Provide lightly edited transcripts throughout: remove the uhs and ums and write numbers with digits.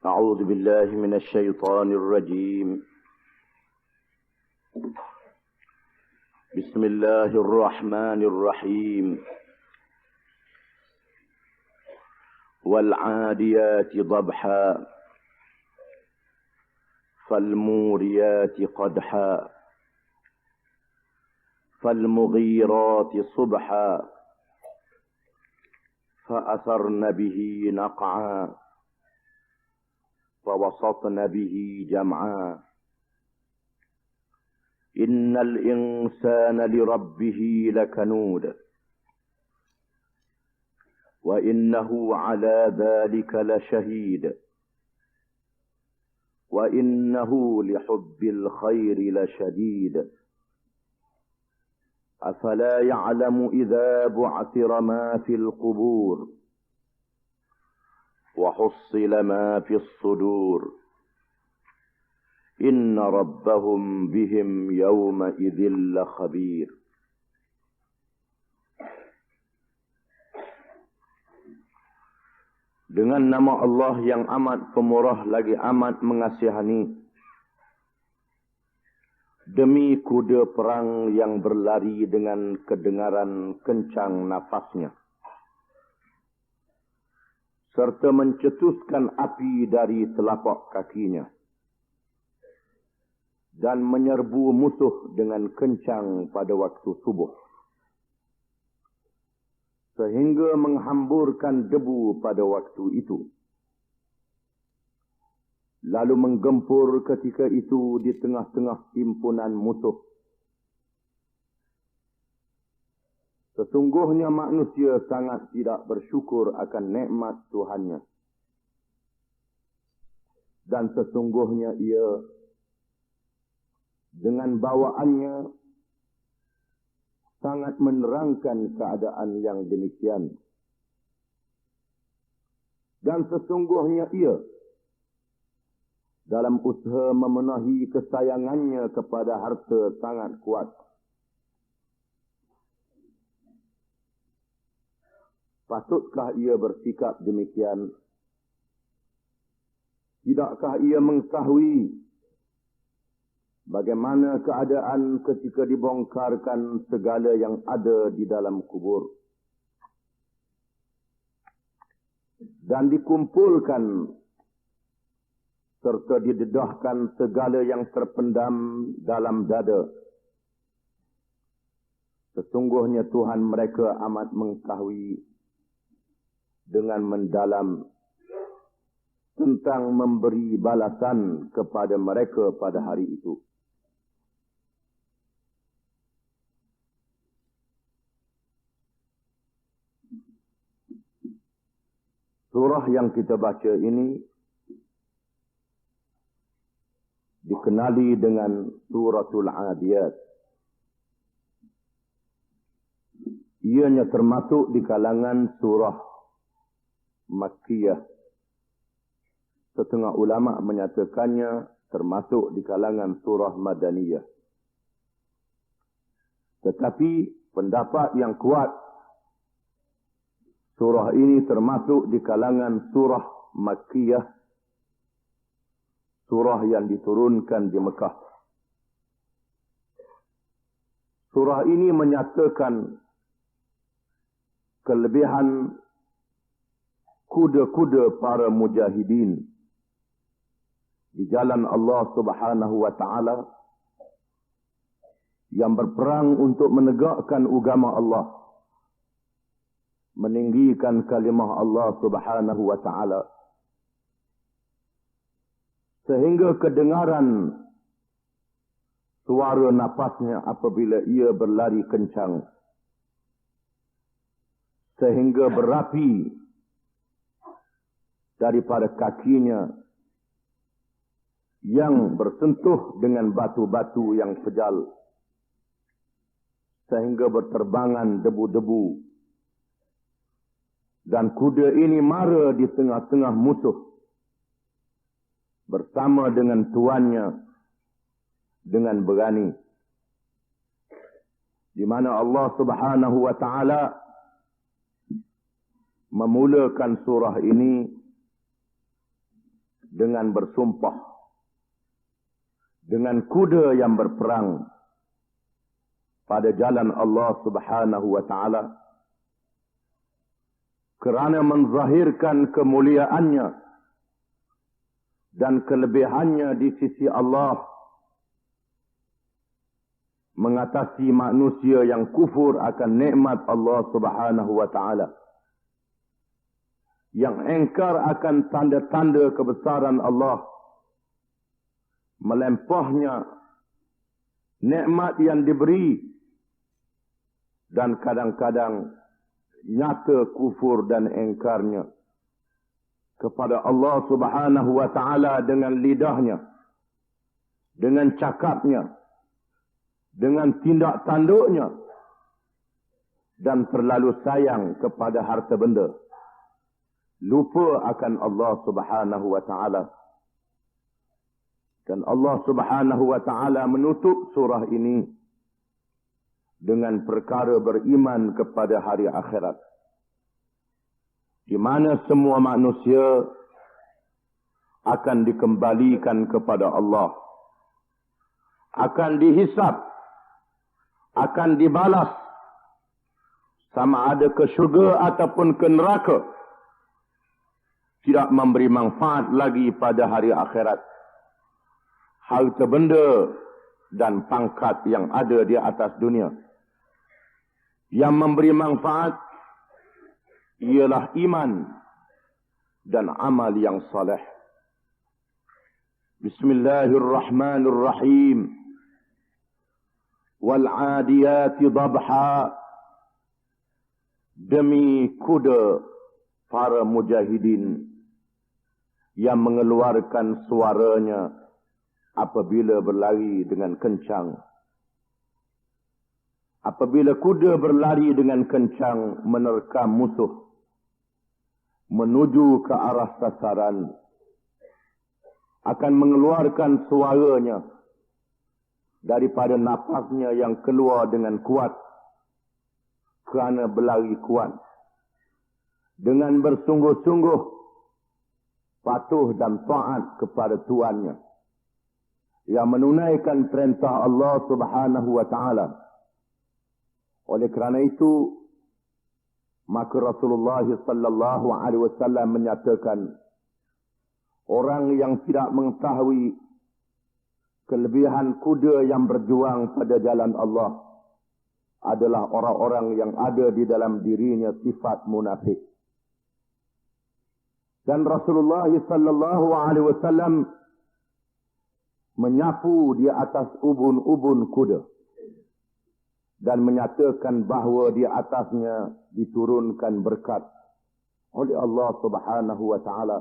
أعوذ بالله من الشيطان الرجيم. بسم الله الرحمن الرحيم. والعاديات ضبحا فالموريات قدحا فالمغيرات صبحا فأثرن به نقعا فوسطن به جمعا إن الإنسان لربه لكنود وإنه على ذلك لشهيد وإنه لحب الخير لشديد أفلا يعلم إذا بعثر ما في القبور وحصل ما في الصدور إن ربهم بهم يومئذ لخبير. Dengan nama Allah yang amat pemurah lagi amat mengasihani. Demi kuda perang yang berlari dengan kedengaran kencang nafasnya, serta mencetuskan api dari telapak kakinya, dan menyerbu musuh dengan kencang pada waktu subuh, sehingga menghamburkan debu pada waktu itu, lalu menggempur ketika itu di tengah-tengah himpunan musuh. Sesungguhnya manusia sangat tidak bersyukur akan nikmat Tuhannya. Dan sesungguhnya ia dengan bawaannya sangat menerangkan keadaan yang demikian. Dan sesungguhnya ia dalam usaha memenuhi kesayangannya kepada harta sangat kuat. Patutkah ia bersikap demikian? Tidakkah ia mengetahui bagaimana keadaan ketika dibongkarkan segala yang ada di dalam kubur dan dikumpulkan serta didedahkan segala yang terpendam dalam dada? Sesungguhnya Tuhan mereka amat mengetahui dengan mendalam tentang memberi balasan kepada mereka pada hari itu. Surah yang kita baca ini dikenali dengan Suratul Adiyat. Ianya termasuk di kalangan surah Makkiyah. Setengah ulama menyatakannya termasuk di kalangan surah Madaniyah. Tetapi pendapat yang kuat, surah ini termasuk di kalangan surah Makkiyah, surah yang diturunkan di Mekah. Surah ini menyatakan kelebihan kuda-kuda para mujahidin di jalan Allah Subhanahu wa taala yang berperang untuk menegakkan agama Allah, meninggikan kalimah Allah Subhanahu wa taala, sehingga kedengaran suara napasnya apabila ia berlari kencang, sehingga berapi daripada kakinya yang bersentuh dengan batu-batu yang kejal, sehingga berterbangan debu-debu. Dan kuda ini mara di tengah-tengah musuh bersama dengan tuannya dengan berani. Di mana Allah Subhanahu wa taala memulakan surah ini dengan bersumpah dengan kuda yang berperang pada jalan Allah Subhanahu wa taala kerana menzahirkan kemuliaannya dan kelebihannya di sisi Allah, mengatasi manusia yang kufur akan nikmat Allah Subhanahu wa taala, yang engkar akan tanda-tanda kebesaran Allah, melempahnya nikmat yang diberi, dan kadang-kadang nyata kufur dan engkarnya kepada Allah Subhanahu wa taala dengan lidahnya, dengan cakapnya, dengan tindak tanduknya, dan terlalu sayang kepada harta benda, lupa akan Allah Subhanahu wa taala. Dan Allah Subhanahu wa taala menutup surah ini dengan perkara beriman kepada hari akhirat, di mana semua manusia akan dikembalikan kepada Allah, akan dihisap, akan dibalas, sama ada ke syurga ataupun ke neraka, tidak memberi manfaat lagi pada hari akhirat. Harta benda dan pangkat yang ada di atas dunia. Yang memberi manfaat ialah iman dan amal yang saleh. Bismillahirrahmanirrahim. Wal-'adiyati dhabha. Demi kuda para mujahidin yang mengeluarkan suaranya apabila berlari dengan kencang. Apabila kuda berlari dengan kencang menerkam musuh menuju ke arah sasaran, akan mengeluarkan suaranya daripada napasnya yang keluar dengan kuat kerana berlari kuat, dengan bersungguh-sungguh patuh dan taat kepada tuannya, yang menunaikan perintah Allah Subhanahu wa taala. Oleh kerana itu, maka Rasulullah sallallahu alaihi wasallam menyatakan, orang yang tidak mengetahui kelebihan kuda yang berjuang pada jalan Allah adalah orang-orang yang ada di dalam dirinya sifat munafik. Dan Rasulullah sallallahu alaihi wasallam menyapu di atas ubun-ubun kuda dan menyatakan bahawa di atasnya diturunkan berkat oleh Allah Subhanahu wa taala.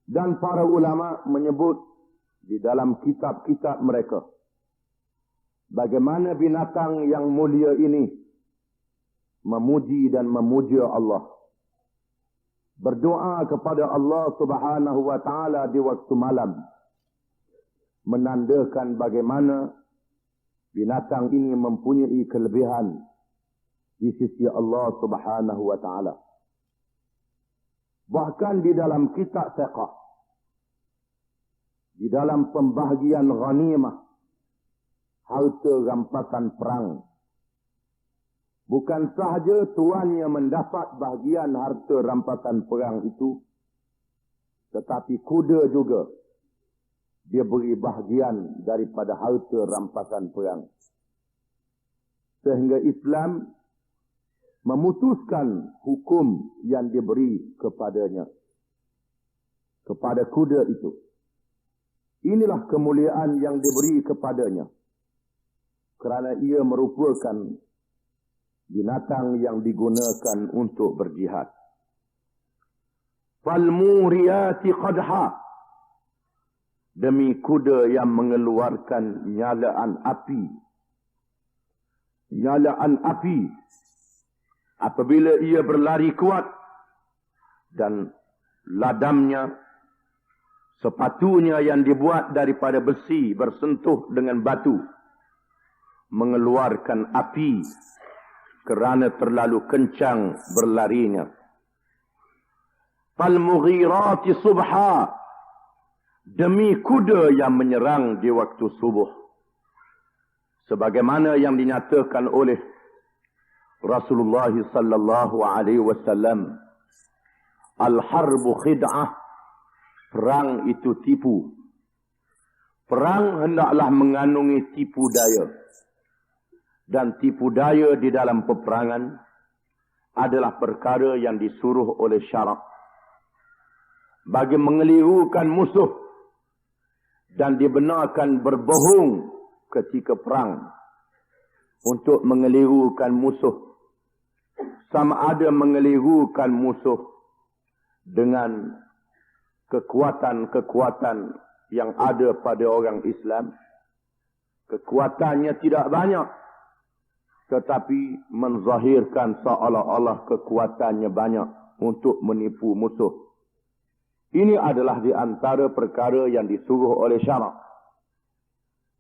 Dan para ulama menyebut di dalam kitab-kitab mereka bagaimana binatang yang mulia ini memuji dan memuja Allah, berdoa kepada Allah Subhanahu wa taala di waktu malam, menandakan bagaimana binatang ini mempunyai kelebihan di sisi Allah Subhanahu wa taala. Bahkan di dalam kitab fiqh, di dalam pembahagian ghanimah, harta rampasan perang, bukan sahaja tuannya mendapat bahagian harta rampasan perang itu, tetapi kuda juga dia beri bahagian daripada harta rampasan perang. Sehingga Islam memutuskan hukum yang diberi kepadanya, kepada kuda itu. Inilah kemuliaan yang diberi kepadanya, kerana ia merupakan binatang yang digunakan untuk berjihad. Falmuriyati qadha. Demi kuda yang mengeluarkan nyalaan api. Nyalaan api apabila ia berlari kuat dan ladamnya, sepatunya yang dibuat daripada besi bersentuh dengan batu, mengeluarkan api kerana terlalu kencang berlarinya. Fal-mughirati subha. Demi kuda yang menyerang di waktu subuh. Sebagaimana yang dinyatakan oleh Rasulullah sallallahu alaihi wasallam, al-harbu khid'ah, perang itu tipu. Perang hendaklah mengandungi tipu daya. Dan tipu daya di dalam peperangan adalah perkara yang disuruh oleh syarak. Bagi mengelirukan musuh dan dibenarkan berbohong ketika perang untuk mengelirukan musuh. Sama ada mengelirukan musuh dengan kekuatan-kekuatan yang ada pada orang Islam. Kekuatannya tidak banyak, tetapi menzahirkan seolah-olah kekuatannya banyak untuk menipu musuh. Ini adalah di antara perkara yang disuruh oleh syarak.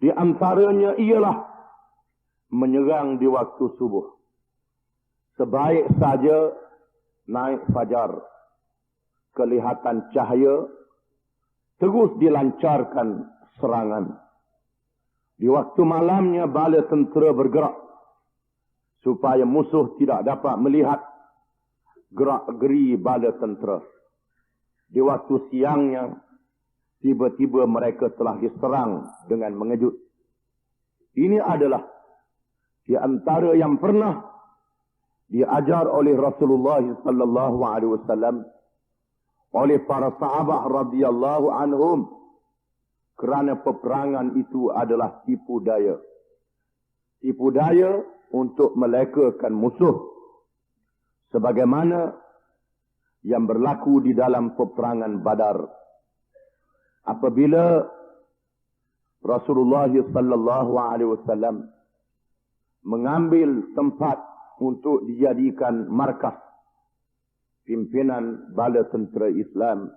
Di antaranya ialah menyerang di waktu subuh. Sebaik saja naik fajar, kelihatan cahaya, terus dilancarkan serangan. Di waktu malamnya bala tentera bergerak, supaya musuh tidak dapat melihat gerak-geri bala tentera. Di waktu siangnya, tiba-tiba mereka telah diserang dengan mengejut. Ini adalah di antara yang pernah diajar oleh Rasulullah sallallahu alaihi wasallam oleh para sahabat radhiyallahu anhum, kerana peperangan itu adalah tipu daya. Tipu daya untuk melekakan musuh, sebagaimana yang berlaku di dalam peperangan Badar. Apabila Rasulullah sallallahu alaihi wasallam mengambil tempat untuk dijadikan markas pimpinan bala tentera Islam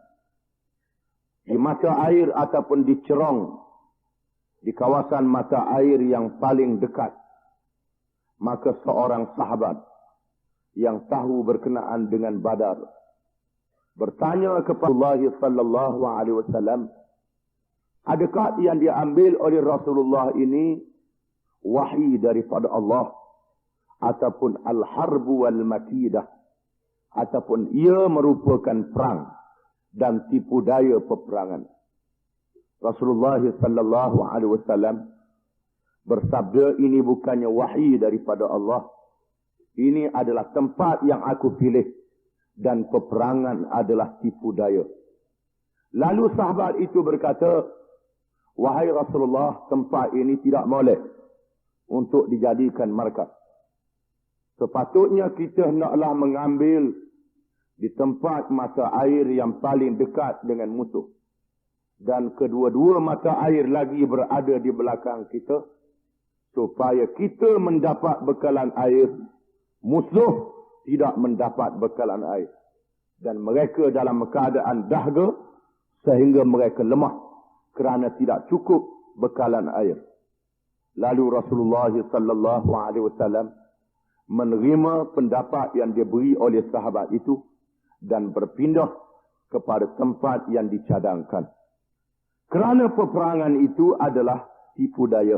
di mata air ataupun di Cerong, di kawasan mata air yang paling dekat, maka seorang sahabat yang tahu berkenaan dengan Badar bertanya kepada Rasulullah sallallahu alaihi wasallam, adakah yang diambil oleh Rasulullah ini wahyi daripada Allah ataupun al-harbu wal makidah, ataupun ia merupakan perang dan tipu daya peperangan? Rasulullah sallallahu alaihi wasallam bersabda, ini bukannya wahyi daripada Allah. Ini adalah tempat yang aku pilih dan peperangan adalah tipu daya. Lalu sahabat itu berkata, wahai Rasulullah, tempat ini tidak boleh untuk dijadikan markas. Sepatutnya kita hendaklah mengambil di tempat mata air yang paling dekat dengan musuh. Dan kedua-dua mata air lagi berada di belakang kita, supaya kita mendapat bekalan air, musuh tidak mendapat bekalan air. Dan mereka dalam keadaan dahaga sehingga mereka lemah kerana tidak cukup bekalan air. Lalu Rasulullah sallallahu alaihi wasallam menerima pendapat yang diberi oleh sahabat itu dan berpindah kepada tempat yang dicadangkan. Kerana peperangan itu adalah tipu daya.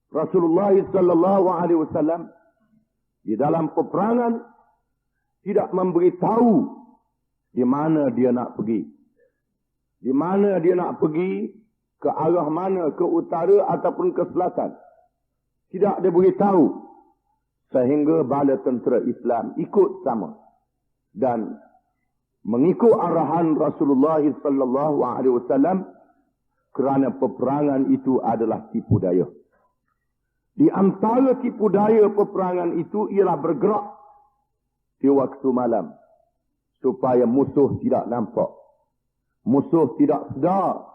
Rasulullah sallallahu alaihi wasallam di dalam peperangan tidak memberitahu di mana dia nak pergi. Di mana dia nak pergi, ke arah mana, ke utara ataupun ke selatan. Tidak dia beritahu. Sehingga bala tentera Islam ikut sama. Dan mengikut arahan Rasulullah sallallahu alaihi wasallam, kerana peperangan itu adalah tipu daya. Di antara tipu daya peperangan itu ialah bergerak di waktu malam, supaya musuh tidak nampak. Musuh tidak sedar.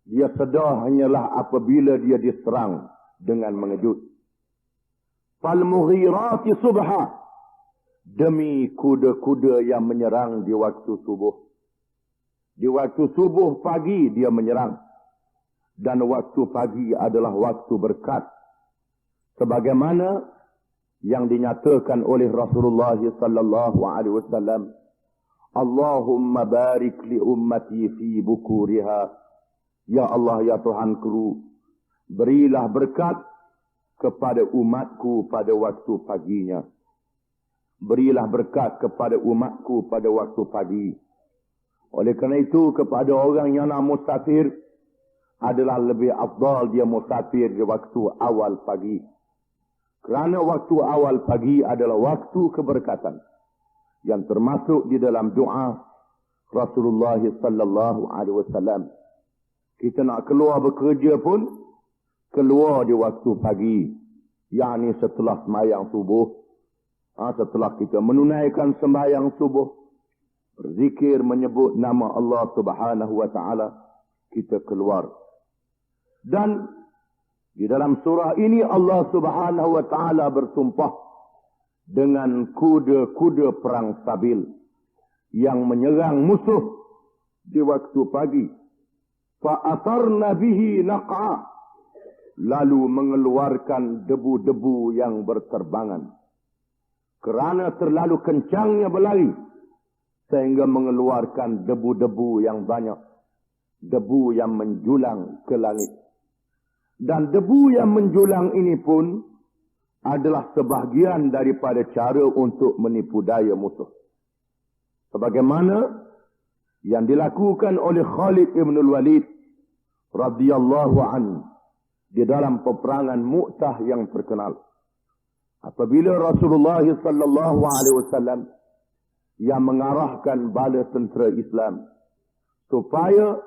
Dia sedar hanyalah apabila dia diserang dengan mengejut. Fal-mughirati subha. Demi kuda-kuda yang menyerang di waktu subuh. Di waktu subuh pagi dia menyerang. Dan waktu pagi adalah waktu berkat. Sebagaimana yang dinyatakan oleh Rasulullah sallallahu alaihi wasallam Allahumma barik li ummati fi bukuriha. Ya Allah, ya Tuhanku, berilah berkat kepada umatku pada waktu paginya. Berilah berkat kepada umatku pada waktu pagi. Oleh kerana itu, kepada orang yang nak musafir, adalah lebih afdal dia musafir di waktu awal pagi. Kerana waktu awal pagi adalah waktu keberkatan, yang termasuk di dalam doa Rasulullah sallallahu alaihi wasallam. Kita nak keluar bekerja pun, keluar di waktu pagi, yakni setelah sembahyang subuh. Setelah kita menunaikan sembahyang subuh, berzikir menyebut nama Allah Subhanahu wa taala, kita keluar. Dan di dalam surah ini Allah Subhanahu wa taala bersumpah dengan kuda-kuda perang sabil yang menyerang musuh di waktu pagi. Fa'atarna bihi naq'a, lalu mengeluarkan debu-debu yang berterbangan. Kerana terlalu kencangnya berlari, sehingga mengeluarkan debu-debu yang banyak. Debu yang menjulang ke langit. Dan debu yang menjulang ini pun adalah sebahagian daripada cara untuk menipu daya musuh. Sebagaimana yang dilakukan oleh Khalid ibn al-Walid radhiyallahu anhu di dalam peperangan Mu'tah yang terkenal. Apabila Rasulullah sallallahu alaihi wasallam yang mengarahkan bala tentera Islam supaya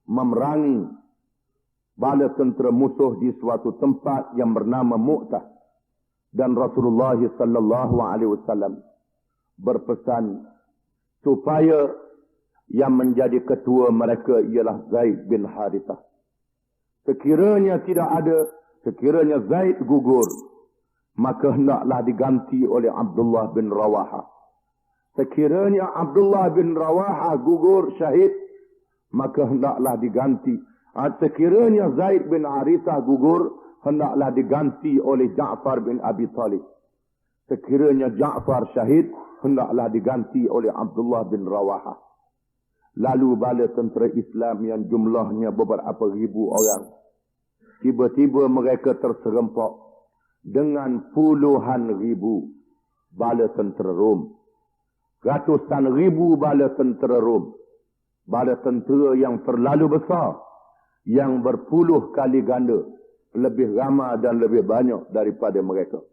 memerangi bala tentera musuh di suatu tempat yang bernama Mu'tah, dan Rasulullah sallallahu alaihi wasallam berpesan supaya yang menjadi ketua mereka ialah Zaid bin Harithah. Sekiranya Zaid gugur, maka hendaklah diganti oleh Abdullah bin Rawaha. Sekiranya Abdullah bin Rawaha gugur syahid, maka hendaklah diganti. Sekiranya Zaid bin Harithah gugur, hendaklah diganti oleh Ja'far bin Abi Talib. Sekiranya Ja'far syahid, hendaklah diganti oleh Abdullah bin Rawaha. Lalu bala tentera Islam yang jumlahnya beberapa ribu orang, tiba-tiba mereka terserempak dengan puluhan ribu bala tentera Rom. Ratusan ribu bala tentera Rom. Bala tentera yang terlalu besar, yang berpuluh kali ganda, lebih ramai dan lebih banyak daripada mereka.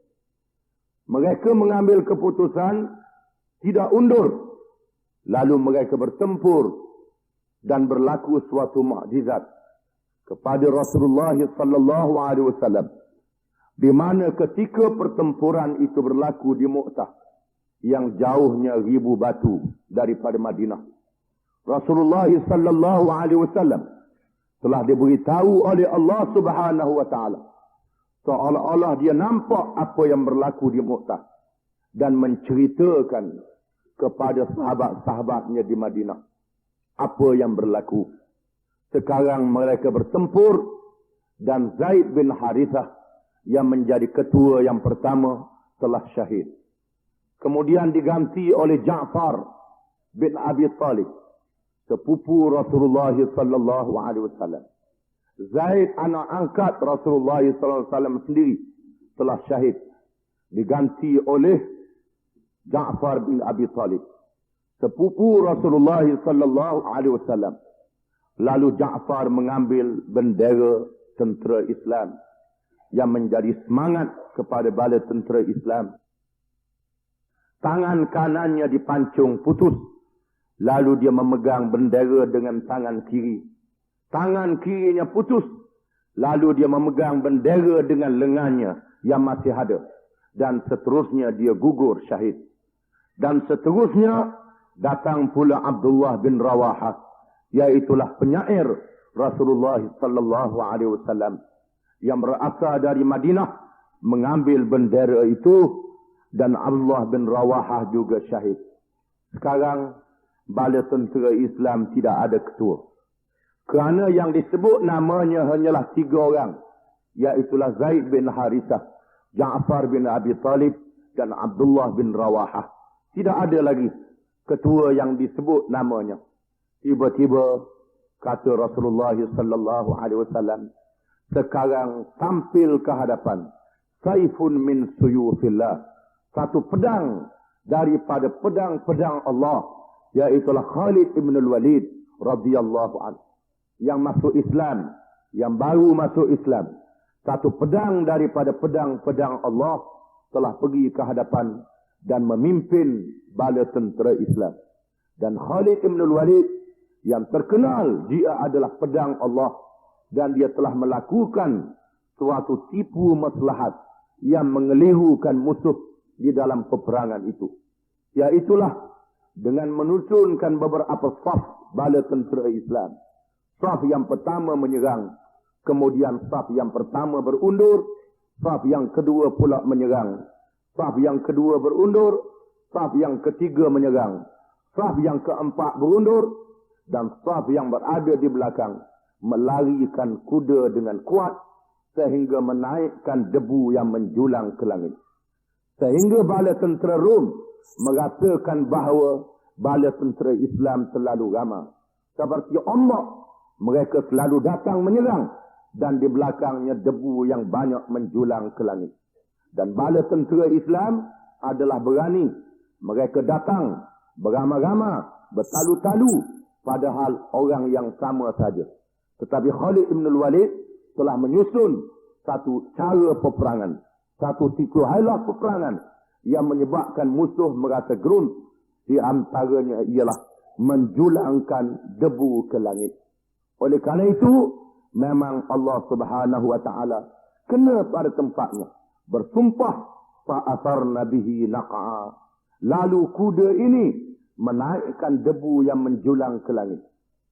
Mereka mengambil keputusan tidak undur. Lalu mereka bertempur dan berlaku suatu mukjizat kepada Rasulullah sallallahu alaihi wasallam, di mana ketika pertempuran itu berlaku di Mu'tah yang jauhnya ribu batu daripada Madinah, Rasulullah sallallahu alaihi wasallam telah diberitahu oleh Allah Subhanahu wa taala, seolah-olah dia nampak apa yang berlaku di Mu'tah dan menceritakan kepada sahabat-sahabatnya di Madinah apa yang berlaku. Sekarang mereka bertempur dan Zaid bin Harithah yang menjadi ketua yang pertama telah syahid. Kemudian diganti oleh Ja'far bin Abi Talib, sepupu Rasulullah sallallahu alaihi wasallam. Zaid anak angkat Rasulullah sallallahu alaihi wasallam sendiri telah syahid, diganti oleh Ja'far bin Abi Talib, sepupu Rasulullah sallallahu alaihi wasallam. Lalu Ja'far mengambil bendera tentera Islam yang menjadi semangat kepada bala tentera Islam. Tangan kanannya dipancung putus, lalu dia memegang bendera dengan tangan kiri. Tangan kirinya putus, lalu dia memegang bendera dengan lengannya yang masih ada, dan seterusnya dia gugur syahid. Dan seterusnya datang pula Abdullah bin Rawaha, iaitulah penyair Rasulullah sallallahu alaihi wasallam yang berasal dari Madinah, mengambil bendera itu, dan Abdullah bin Rawaha juga syahid. Sekarang bala tentera Islam tidak ada ketua, kerana yang disebut namanya hanyalah 3 orang, iaitulah Zaid bin Harithah, Ja'far bin Abi Talib dan Abdullah bin Rawaha. Tidak ada lagi ketua yang disebut namanya. Tiba-tiba kata Rasulullah sallallahu alaihi wasallam, sekarang tampil ke hadapan saifun min suyufillah, satu pedang daripada pedang-pedang Allah, iaitulah Khalid ibn al-Walid radhiyallahu anhu, yang masuk Islam, yang baru masuk Islam. Satu pedang daripada pedang-pedang Allah telah pergi ke hadapan dan memimpin bala tentera Islam. Dan Khalid ibn al-Walid yang terkenal dia adalah pedang Allah, dan dia telah melakukan suatu tipu maslahat yang mengelirukan musuh di dalam peperangan itu. Iaitulah dengan menyusunkan beberapa saf bala tentera Islam. Saf yang pertama menyerang, kemudian saf yang pertama berundur, saf yang kedua pula menyerang, saf yang kedua berundur, saf yang ketiga menyerang, saf yang keempat berundur, dan saf yang berada di belakang melarikan kuda dengan kuat sehingga menaikkan debu yang menjulang ke langit. Sehingga bala tentera Rom merasakan bahawa bala tentera Islam terlalu ramai. Seperti ombak, mereka selalu datang menyerang, dan di belakangnya debu yang banyak menjulang ke langit. Dan bala tentera Islam adalah berani. Mereka datang beramai-ramai, bertalu-talu, padahal orang yang sama saja. Tetapi Khalid ibn al-Walid telah menyusun satu cara peperangan, satu tipu hilah peperangan yang menyebabkan musuh merasa gerun. Di antaranya ialah menjulangkan debu ke langit. Oleh kerana itu, memang Allah Subhanahu wa taala kena pada tempatnya bersumpah, fa'atharna bihi naq'a, lalu kuda ini menaikkan debu yang menjulang ke langit.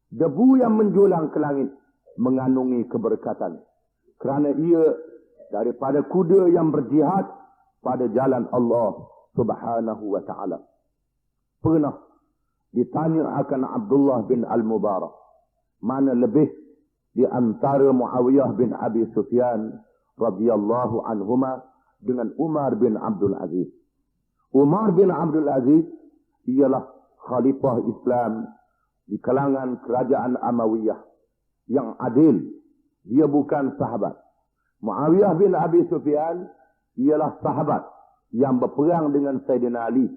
Debu yang menjulang ke langit mengandungi keberkatan, kerana ia daripada kuda yang berjihad pada jalan Allah Subhanahu wa taala. Pernah ditanya akan Abdullah bin Al-Mubarak, mana lebih di antara Muawiyah bin Abi Sufyan radhiyallahu anhuma dengan Umar bin Abdul Aziz. Umar bin Abdul Aziz ialah khalifah Islam di kalangan kerajaan Amawiyah yang adil. Dia bukan sahabat. Muawiyah bin Abi Sufyan ialah sahabat yang berperang dengan Sayyidina Ali.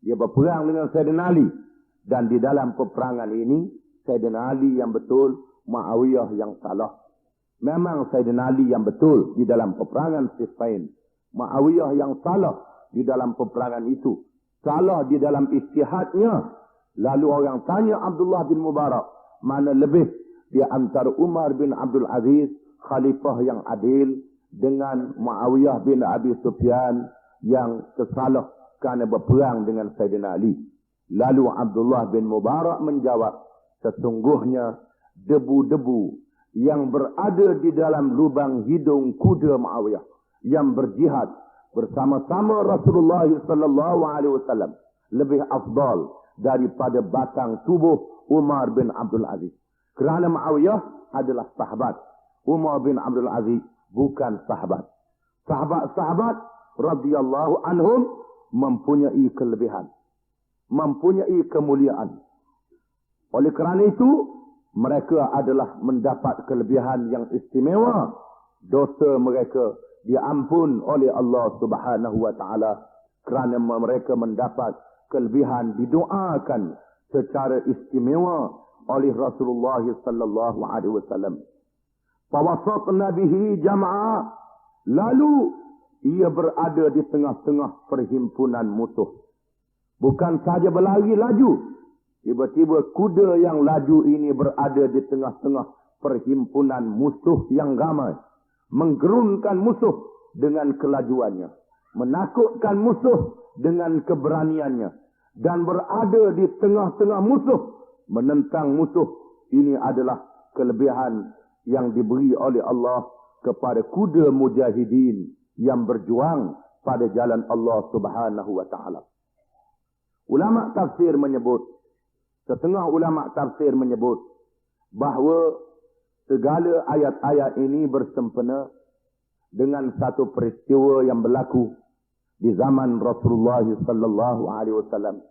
Dia berperang dengan Sayyidina Ali, dan di dalam peperangan ini Sayyidina Ali yang betul, Muawiyah yang salah. Memang Sayyidina Ali yang betul di dalam peperangan Siffin, Muawiyah yang salah di dalam peperangan itu. Salah di dalam ijtihadnya. Lalu orang tanya Abdullah bin Mubarak, mana lebih di antara Umar bin Abdul Aziz, khalifah yang adil, dengan Muawiyah bin Abi Sufyan yang tersalah kerana berperang dengan Sayyidina Ali. Lalu Abdullah bin Mubarak menjawab, sesungguhnya debu-debu yang berada di dalam lubang hidung kuda Muawiyah yang berjihad bersama-sama Rasulullah sallallahu alaihi wasallam lebih afdal daripada batang tubuh Umar bin Abdul Aziz. Kerana Muawiyah adalah sahabat, Umar bin Abdul Aziz bukan sahabat. Sahabat-sahabat radhiyallahu anhum mempunyai kelebihan, mempunyai kemuliaan. Oleh kerana itu, mereka adalah mendapat kelebihan yang istimewa. Dosa mereka diampun oleh Allah Subhanahu wa taala kerana mereka mendapat kelebihan, didoakan secara istimewa oleh Rasulullah sallallahu alaihi wasallam. Fawasatna bihi jama'a, lalu ia berada di tengah-tengah perhimpunan musuh. Bukan saja berlari laju, tiba-tiba kuda yang laju ini berada di tengah-tengah perhimpunan musuh yang ramai, menggerunkan musuh dengan kelajuannya, menakutkan musuh dengan keberaniannya, dan berada di tengah-tengah musuh, menentang musuh. Ini adalah kelebihan yang diberi oleh Allah kepada kuda mujahidin yang berjuang pada jalan Allah Subhanahu wa taala. Ulama tafsir menyebut, setengah ulama tafsir menyebut bahawa segala ayat-ayat ini bersempena dengan satu peristiwa yang berlaku di zaman Rasulullah sallallahu alaihi wasallam.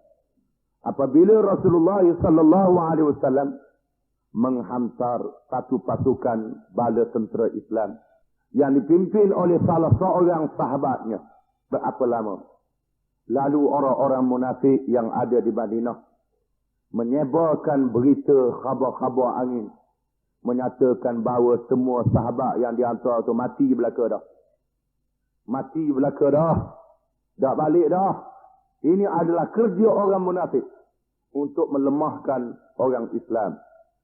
apabila Rasulullah sallallahu alaihi wasallam menghantar satu pasukan bala tentera Islam yang dipimpin oleh salah seorang sahabatnya, berapa lama? Lalu orang-orang munafik yang ada di Madinah menyebarkan berita khabar-khabar angin, menyatakan bahawa semua sahabat yang dihantar itu mati belaka dah. Mati belaka dah. Tak balik dah. Ini adalah kerja orang munafik untuk melemahkan orang Islam.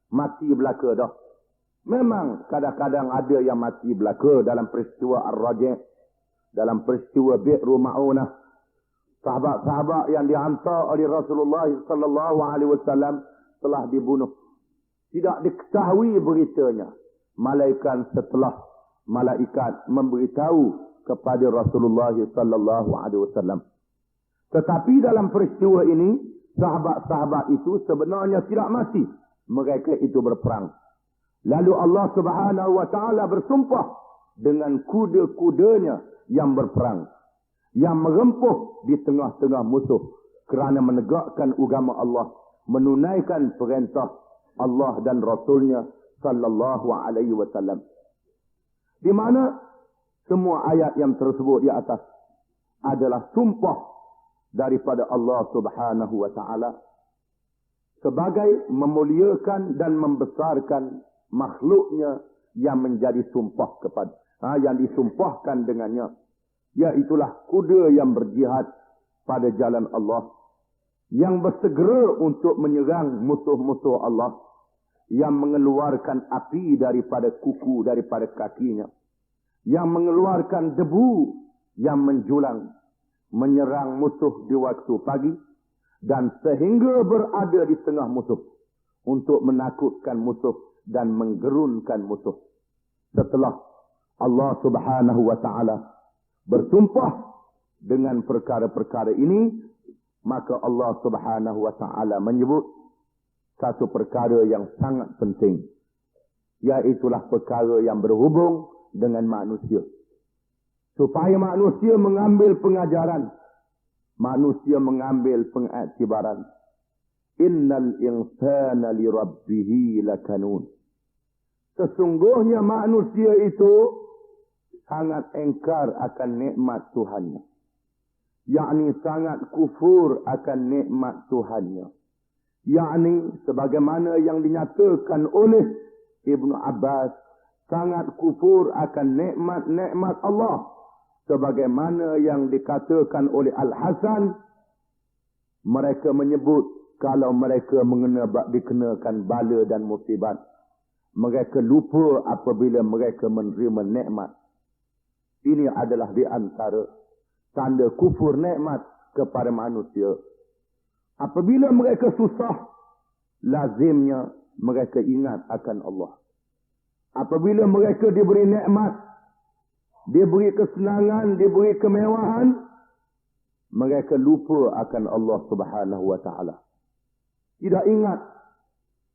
Mati belaka dah. Memang kadang-kadang ada yang mati belaka dalam peristiwa Ar-Raji', dalam peristiwa Bi'ru Ma'unah. Sahabat-sahabat yang dihantar oleh Rasulullah sallallahu alaihi wasallam telah dibunuh. Tidak diketahui beritanya, malaikat setelah malaikat memberitahu kepada Rasulullah sallallahu alaihi wasallam. Tetapi dalam peristiwa ini, sahabat-sahabat itu sebenarnya tidak mati. Mereka itu berperang. Lalu Allah Subhanahu wa taala bersumpah dengan kuda-kudanya yang berperang, yang merempuh di tengah-tengah musuh kerana menegakkan agama Allah, menunaikan perintah Allah dan Rasulnya sallallahu alaihi wasallam. Di mana semua ayat yang tersebut di atas adalah sumpah daripada Allah Subhanahu wa taala sebagai memuliakan dan membesarkan makhluknya yang menjadi sumpah kepada yang disumpahkan dengannya, iaitulah kuda yang berjihad pada jalan Allah, yang bersegera untuk menyerang musuh-musuh Allah, yang mengeluarkan api daripada kuku, daripada kakinya, yang mengeluarkan debu yang menjulang, menyerang musuh di waktu pagi, dan sehingga berada di tengah musuh untuk menakutkan musuh dan menggerunkan musuh. Setelah Allah Subhanahu wa taala bersumpah dengan perkara-perkara ini, maka Allah Subhanahu wa taala menyebut satu perkara yang sangat penting, iaitulah perkara yang berhubung dengan manusia. Supaya manusia mengambil pengajaran, manusia mengambil pengiktibaran. Innal insana li rabbih lakanun. Sesungguhnya manusia itu sangat engkar akan nikmat Tuhannya. Yakni sangat kufur akan nikmat Tuhannya. Yakni sebagaimana yang dinyatakan oleh Ibnu Abbas, sangat kufur akan nikmat-nikmat Allah. Sebagaimana yang dikatakan oleh Al-Hasan, mereka menyebut kalau mereka dikenakan bala dan musibat, mereka lupa apabila mereka menerima nikmat. Ini adalah di antara tanda kufur nikmat kepada manusia. Apabila mereka susah, lazimnya mereka ingat akan Allah. Apabila mereka diberi nikmat, diberi kesenangan, diberi kemewahan, mereka lupa akan Allah Subhanahu wa taala. Tidak ingat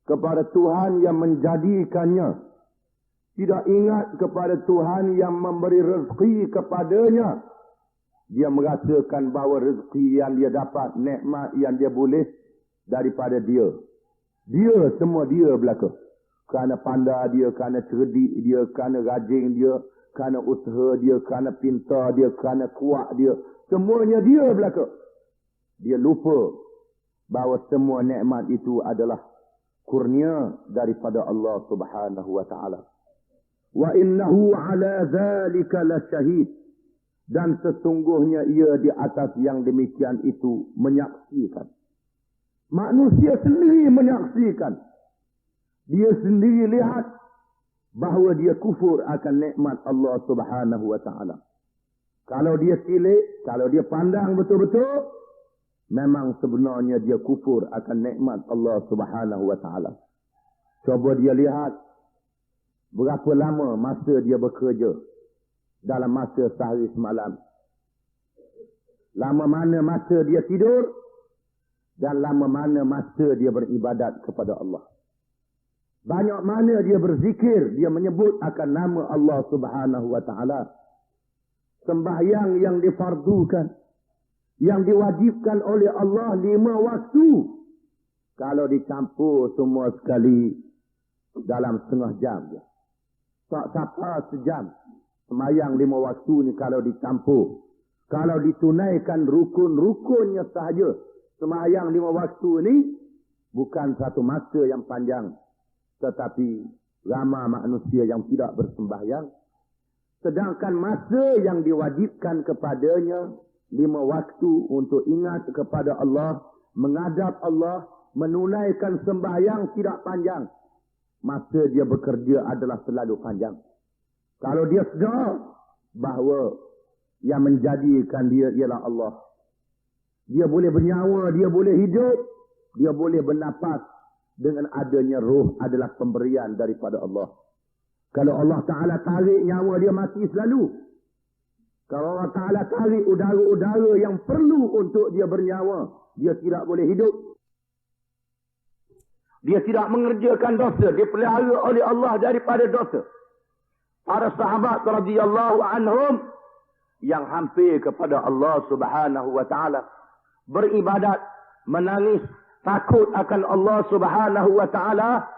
kepada Tuhan yang menjadikannya. Tidak ingat kepada Tuhan yang memberi rezeki kepadanya. Dia merasakan bahawa rezeki yang dia dapat, nikmat yang dia boleh daripada dia. Dia, semua dia belaka. Kerana pandai dia, kerana cerdik dia, kerana rajin dia, kerana usaha dia, kerana pintar dia, kerana kuat dia. Semuanya dia belaka. Dia lupa bahawa semua nikmat itu adalah kurnia daripada Allah Subhanahu wa taala. Wa innahu ala zalika lasyahid. Dan sesungguhnya ia di atas yang demikian itu menyaksikan. Manusia sendiri menyaksikan. Dia sendiri lihat bahawa dia kufur akan nikmat Allah Subhanahu wa taala. Kalau dia silik, kalau dia pandang betul-betul, memang sebenarnya dia kufur akan nikmat Allah Subhanahu wa taala. Cuba dia lihat berapa lama masa dia bekerja dalam masa sehari semalam. Lama mana masa dia tidur dan lama mana masa dia beribadat kepada Allah. Banyak mana dia berzikir, dia menyebut akan nama Allah Subhanahu wa taala. Sembahyang yang difardukan, yang diwajibkan oleh Allah 5 waktu, kalau dicampur semua sekali dalam setengah jam je. Tak sampai sejam. Semayang 5 waktu ni kalau dicampur. Kalau ditunaikan rukun-rukunnya sahaja, semayang 5 waktu ni bukan satu masa yang panjang. Tetapi ramai manusia yang tidak bersembahyang. Sedangkan masa yang diwajibkan kepadanya 5 waktu untuk ingat kepada Allah, menghadap Allah, menunaikan sembahyang tidak panjang. Masa dia bekerja adalah selalu panjang. Kalau dia sedar bahawa yang menjadikan dia ialah Allah, dia boleh bernyawa, dia boleh hidup, dia boleh bernafas, dengan adanya roh adalah pemberian daripada Allah. Kalau Allah Ta'ala tarik nyawa dia, mati selalu. Kalau Allah Ta'ala tarik udara-udara yang perlu untuk dia bernyawa, dia tidak boleh hidup. Dia tidak mengerjakan dosa. Dia pelihara oleh Allah daripada dosa. Para sahabat radhiyallahu anhum yang hampir kepada Allah Subhanahu wa Ta'ala, beribadat, menangis, takut akan Allah Subhanahu wa Ta'ala,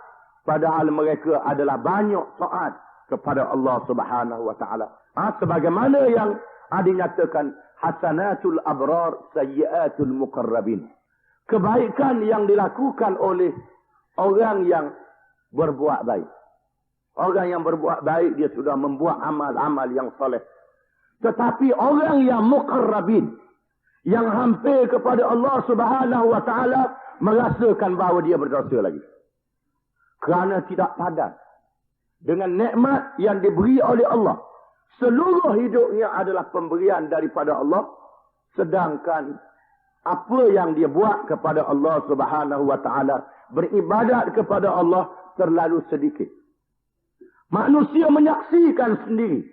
padahal mereka adalah banyak taat kepada Allah Subhanahu wa Ta'ala. Sebagaimana yang dinyatakan, hasanatul abrar sayyiatul muqarrabin. Kebaikan yang dilakukan oleh orang yang berbuat baik. Orang yang berbuat baik, dia sudah membuat amal-amal yang soleh. Tetapi orang yang muqarrabin, yang hampir kepada Allah Subhanahu wa Ta'ala, merasakan bahawa dia berdosa lagi. Kerana tidak padan dengan nikmat yang diberi oleh Allah. Seluruh hidupnya adalah pemberian daripada Allah. Sedangkan apa yang dia buat kepada Allah Subhanahu wa Ta'ala, beribadat kepada Allah, terlalu sedikit. Manusia menyaksikan sendiri,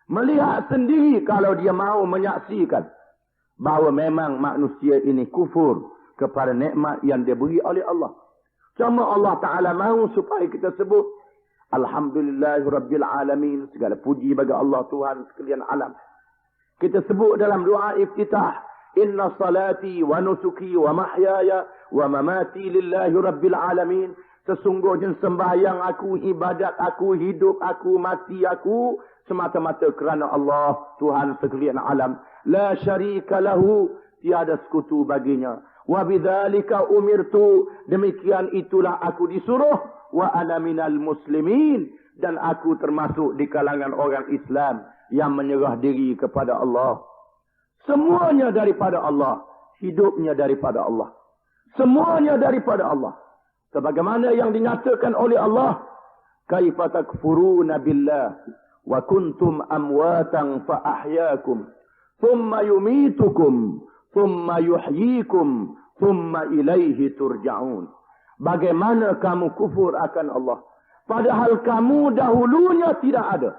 melihat sendiri kalau dia mahu menyaksikan bahawa memang manusia ini kufur kepada nikmat yang diberi oleh Allah. Cuma Allah Ta'ala mahu supaya kita sebut Alhamdulillahirabbil alamin, segala puji bagi Allah Tuhan sekalian alam. Kita sebut dalam doa iftitah, inna salati wa nusuki wa mahyaya wa mamati lillahi rabbil alamin. Sesungguhnya sembahyang aku, ibadat aku, hidup aku, mati aku, semata-mata kerana Allah Tuhan sekalian alam. La syarika lahu, tiada sekutu baginya. Wa bidzalika umirtu, demikian itulah aku disuruh. Wa ana minal muslimin, dan aku termasuk di kalangan orang Islam yang menyerah diri kepada Allah. Semuanya daripada Allah, hidupnya daripada Allah, semuanya daripada Allah. Sebagaimana yang dinyatakan oleh Allah, kaifa takfuruna billah wa kuntum amwatan fa ahyaakum thumma yumitukum thumma yuhyikum thumma ilaihi turja'un. Bagaimana kamu kufur akan Allah, padahal kamu dahulunya tidak ada.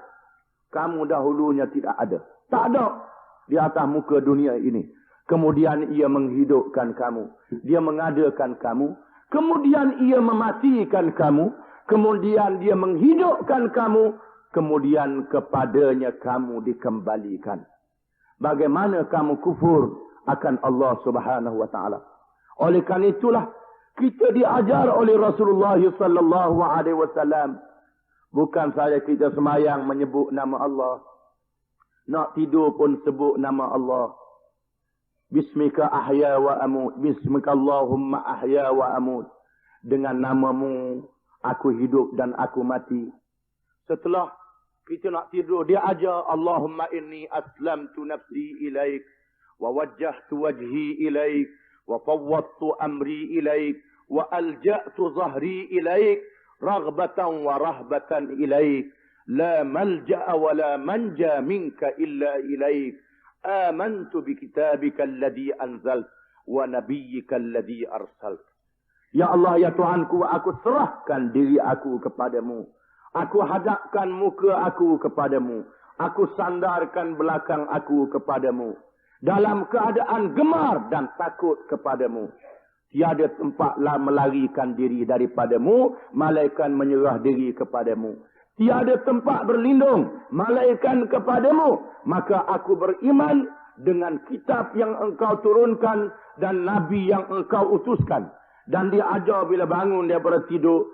Kamu dahulunya tidak ada. Tak ada di atas muka dunia ini. Kemudian ia menghidupkan kamu. Dia mengadakan kamu. Kemudian ia mematikan kamu. Kemudian dia menghidupkan kamu. Kemudian kepadanya kamu dikembalikan. Bagaimana kamu kufur akan Allah Subhanahu wa Ta'ala? Oleh karena itulah kita diajar oleh Rasulullah sallallahu alaihi wasallam, bukan saja kita semayang menyebut nama Allah, nak tidur pun sebut nama Allah. Bismika ahya wa amut, bismika Allahumma ahya wa amut. Dengan namamu aku hidup dan aku mati. Setelah kita nak tidur, dia ajar Allahumma inni aslamtu nafsi ilaik wa wajjahtu wajhi ilaik wa fawwadtu amri ilaik wa alja'tu zahri ilaik raghbatan wa rahbatan ilaik la malja'a wa la manja minka illa ilaik amantu bi kitabika alladhi anzalt wa nabiyyika alladhi arsalt. Ya Allah, ya Tuhanku, aku serahkan diri aku kepadamu. Aku hadapkan muka aku kepadamu. Aku sandarkan belakang aku kepadamu. Dalam keadaan gemar dan takut kepadamu. Tiada tempatlah melarikan diri daripadamu, malaikat menyerah diri kepadamu. Tiada tempat berlindung, malaikat kepadamu. Maka aku beriman dengan kitab yang engkau turunkan dan nabi yang engkau utuskan. Dan dia ajar bila bangun daripada tidur,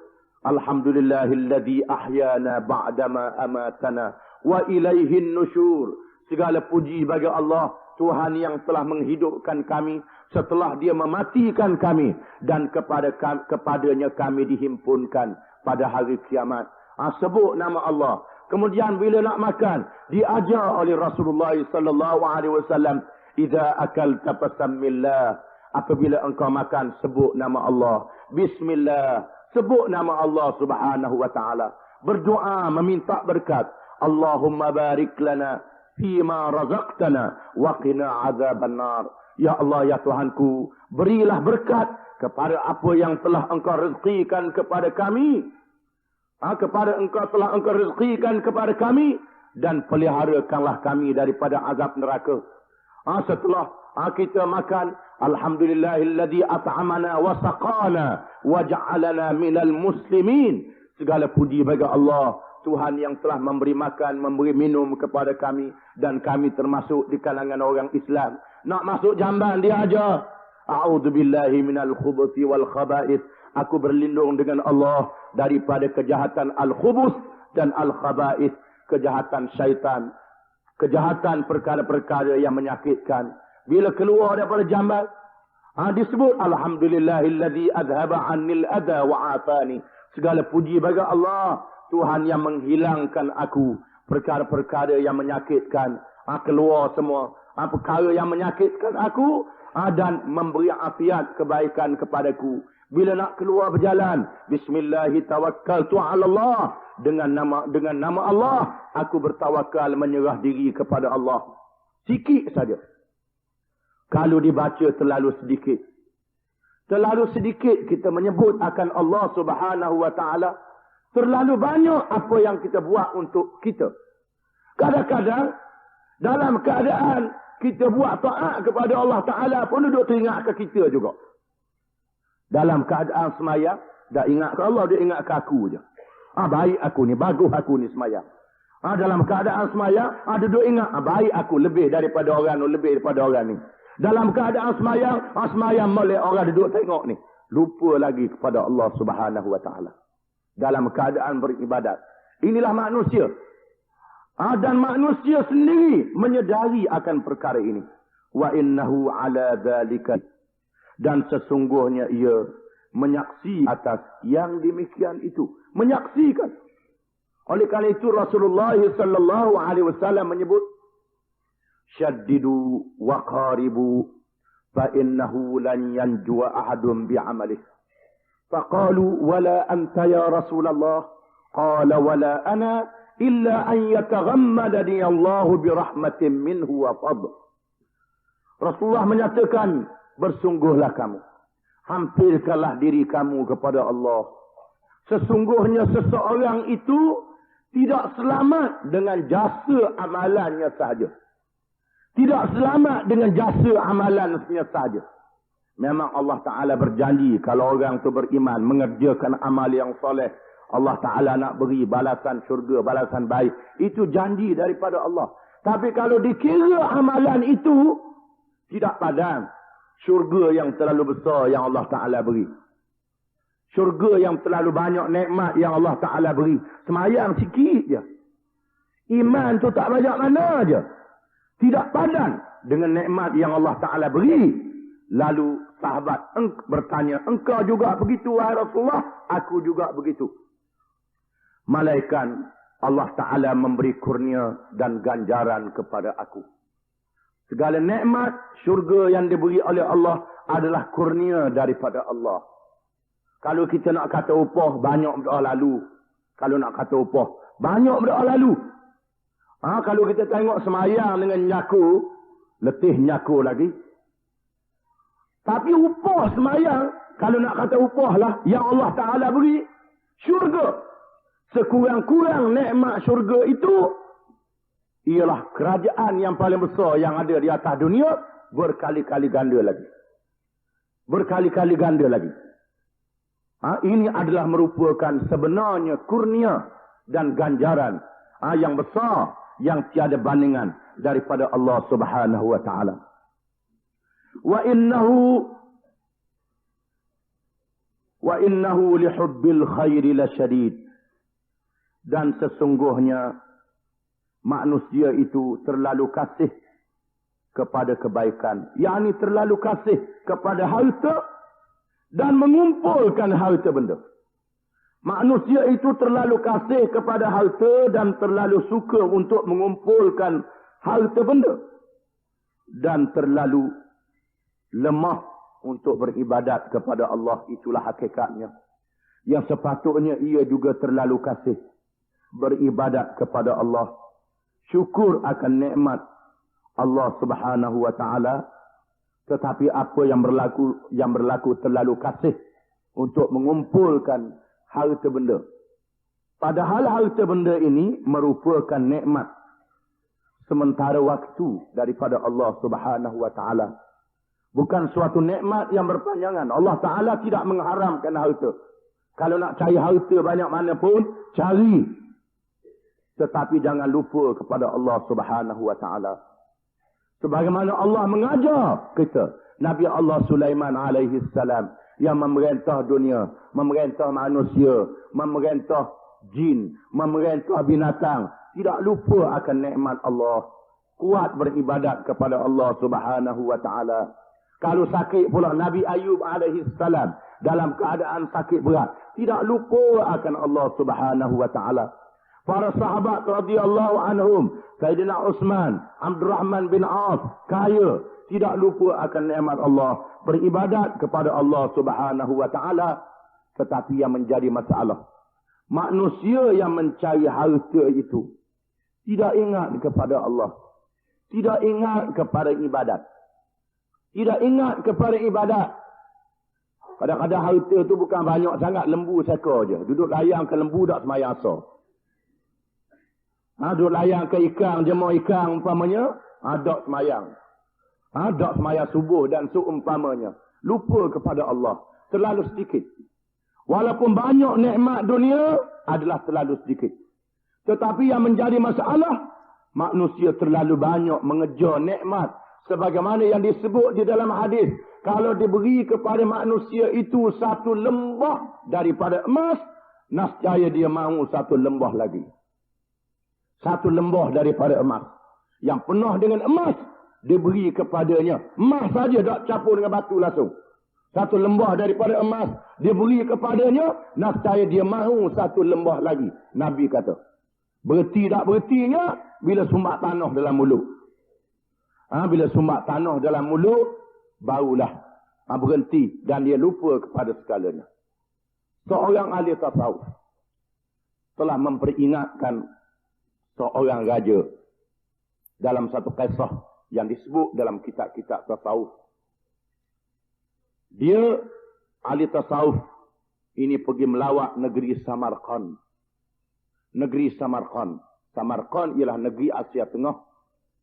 alhamdulillahilladzi ahyana ba'dama amatana wa ilaihin nusyur. Segala puji bagi Allah, Tuhan yang telah menghidupkan kami setelah dia mematikan kami, dan kepadanya kami dihimpunkan pada hari kiamat. Sebut nama Allah. Kemudian bila nak makan, diajar oleh Rasulullah sallallahu alaihi wasallam, idza akalta fasammillah. Apabila engkau makan, sebut nama Allah. Bismillah. Sebut nama Allah Subhanahu wa taala. Berdoa meminta berkat. Allahumma barik lana fima razaqtana wa qina azabannar. Ya Allah, ya Tuhanku, berilah berkat kepada apa yang telah engkau rezekikan kepada kami. Kepada engkau telah engkau rezekikan kepada kami, dan peliharakanlah kami daripada azab neraka. Setelah kita makan, alhamdulillahilladzi at'amana wa saqana wa ja'alana minal muslimin. Segala puji bagi Allah, Tuhan yang telah memberi makan, memberi minum kepada kami, dan kami termasuk di kalangan orang Islam. Nak masuk jamban, dia ajar, a'udzubillahi minal khubuthi wal khaba'ith. Aku berlindung dengan Allah daripada kejahatan al-khubus dan al-khaba'ith, kejahatan syaitan, kejahatan perkara-perkara yang menyakitkan. Bila keluar daripada jamban, disebut alhamdulillahilladzi adhaba 'annil adha wa 'afani. Segala puji bagi Allah, Tuhan yang menghilangkan aku perkara-perkara yang menyakitkan. Keluar semua perkara yang menyakitkan aku, dan memberi afiat kebaikan kepadaku. Bila nak keluar berjalan, bismillahi tawakkaltu 'ala Allah. Dengan nama Allah, aku bertawakal, menyerah diri kepada Allah. Sikit saja. Kalau dibaca terlalu sedikit. Terlalu sedikit kita menyebut akan Allah Subhanahu wa taala. Terlalu banyak apa yang kita buat untuk kita. Kadang-kadang dalam keadaan kita buat taat kepada Allah Taala pun duduk teringat ke kita juga. Dalam keadaan semayang, dah ingat ke Allah, dia ingat ke aku je. Baik aku ni, bagus aku ni semayang. Dalam keadaan semayang, duduk ingat, baik aku lebih daripada orang ni, lebih daripada orang ni. Dalam keadaan semayang molek orang duduk tengok ni. Lupa lagi kepada Allah Subhanahu wa taala. Dalam keadaan beribadat. Inilah manusia. Dan manusia sendiri menyedari akan perkara ini. Wa innahu ala dzalika, dan sesungguhnya ia menyaksi atas yang demikian itu. Menyaksikan. Oleh kerana itu Rasulullah sallallahu alaihi wasallam menyebut, syaddidu wa qaribu fa innahu lan yanjua ahadun bi'amalih. Faqalu wala anta ya Rasulullah, qala wala ana illa an yataghammadani Allah birahmatin minhu wa fadl. Rasulullah menyatakan, bersungguhlah kamu, hampirkanlah diri kamu kepada Allah. Sesungguhnya seseorang itu tidak selamat dengan jasa amalannya sahaja. Tidak selamat dengan jasa amalannya sahaja. Memang Allah Ta'ala berjanji kalau orang itu beriman, mengerjakan amal yang soleh, Allah Ta'ala nak beri balasan syurga, balasan baik. Itu janji daripada Allah. Tapi kalau dikira amalan itu tidak padan, syurga yang terlalu besar yang Allah Ta'ala beri, syurga yang terlalu banyak nikmat yang Allah Ta'ala beri, semayang sikit je, iman tu tak banyak mana je, tidak padan dengan nikmat yang Allah Ta'ala beri. Lalu sahabat bertanya, engkau juga begitu wahai Rasulullah? Aku juga begitu. Malaikat Allah Ta'ala memberi kurnia dan ganjaran kepada aku. Segala nikmat syurga yang diberi oleh Allah adalah kurnia daripada Allah. Kalau kita nak kata upah, banyak berdoa lalu. Kalau nak kata upah, banyak berdoa lalu. Kalau kita tengok semayang dengan nyaku, letih nyaku lagi. Tapi upah semayang, kalau nak kata upah lah, yang Allah Ta'ala beri, syurga. Sekurang-kurang nikmat syurga itu, ialah kerajaan yang paling besar yang ada di atas dunia, berkali-kali ganda lagi. Berkali-kali ganda lagi. Ini adalah merupakan sebenarnya kurnia dan ganjaran yang besar yang tiada bandingan daripada Allah Subhanahu wa taala. Wa innahu lihubbil khairi lasyadid. Dan sesungguhnya manusia itu terlalu kasih kepada kebaikan, yakni terlalu kasih kepada harta dan mengumpulkan harta benda. Manusia itu terlalu kasih kepada harta dan terlalu suka untuk mengumpulkan harta benda. Dan terlalu lemah untuk beribadat kepada Allah. Itulah hakikatnya. Yang sepatutnya ia juga terlalu kasih beribadat kepada Allah. Syukur akan nikmat Allah Subhanahu wa taala. Tetapi apa yang berlaku terlalu kasih untuk mengumpulkan harta benda. Padahal harta benda ini merupakan nikmat sementara waktu daripada Allah Subhanahu wa taala. Bukan suatu nikmat yang berpanjangan. Allah Taala tidak mengharamkan harta. Kalau nak cari harta banyak mana pun, cari. Tetapi jangan lupa kepada Allah Subhanahu wa taala. Sebagaimana Allah mengajar kita, Nabi Allah Sulaiman alaihi salam yang memerintah dunia, memerintah manusia, memerintah jin, memerintah binatang, tidak lupa akan nikmat Allah. Kuat beribadat kepada Allah Subhanahu wa taala. Kalau sakit pula Nabi Ayub alaihi salam dalam keadaan sakit berat, tidak lupa akan Allah Subhanahu wa taala. Para sahabat radhiyallahu anhum, Sayyidina Utsman, Abdurrahman bin Auf, kaya, tidak lupa akan nikmat Allah, beribadat kepada Allah Subhanahu wa taala. Tetapi yang menjadi masalah, manusia yang mencari harta itu tidak ingat kepada Allah, tidak ingat kepada ibadat, tidak ingat kepada ibadat. Kadang-kadang harta tu bukan banyak sangat, lembu seekor je, duduk layang ke lembu tak semayang asar. Duduk layang ke ikan, jemur ikan umpamanya, tak semayang. Tak semayang subuh dan seumpamanya. Lupa kepada Allah. Terlalu sedikit. Walaupun banyak nikmat dunia, adalah terlalu sedikit. Tetapi yang menjadi masalah, manusia terlalu banyak mengejar nikmat. Sebagaimana yang disebut di dalam hadis, kalau diberi kepada manusia itu satu lembah daripada emas, nascaya dia mahu satu lembah lagi. Satu lembah daripada emas yang penuh dengan emas diberi kepadanya. Emas saja tak campur dengan batu langsung. Satu lembah daripada emas diberi kepadanya, nascaya dia mahu satu lembah lagi. Nabi kata, berhenti tak berhentinya bila sumbat tanah dalam mulut. Bila sumbat tanah dalam mulut, barulah berhenti dan dia lupa kepada segalanya. Seorang ahli tasawuf telah memperingatkan seorang raja dalam satu kisah yang disebut dalam kitab-kitab tasawuf. Dia ahli tasawuf ini pergi melawat negeri Samarkand. Negeri Samarkand. Samarkand ialah negeri Asia Tengah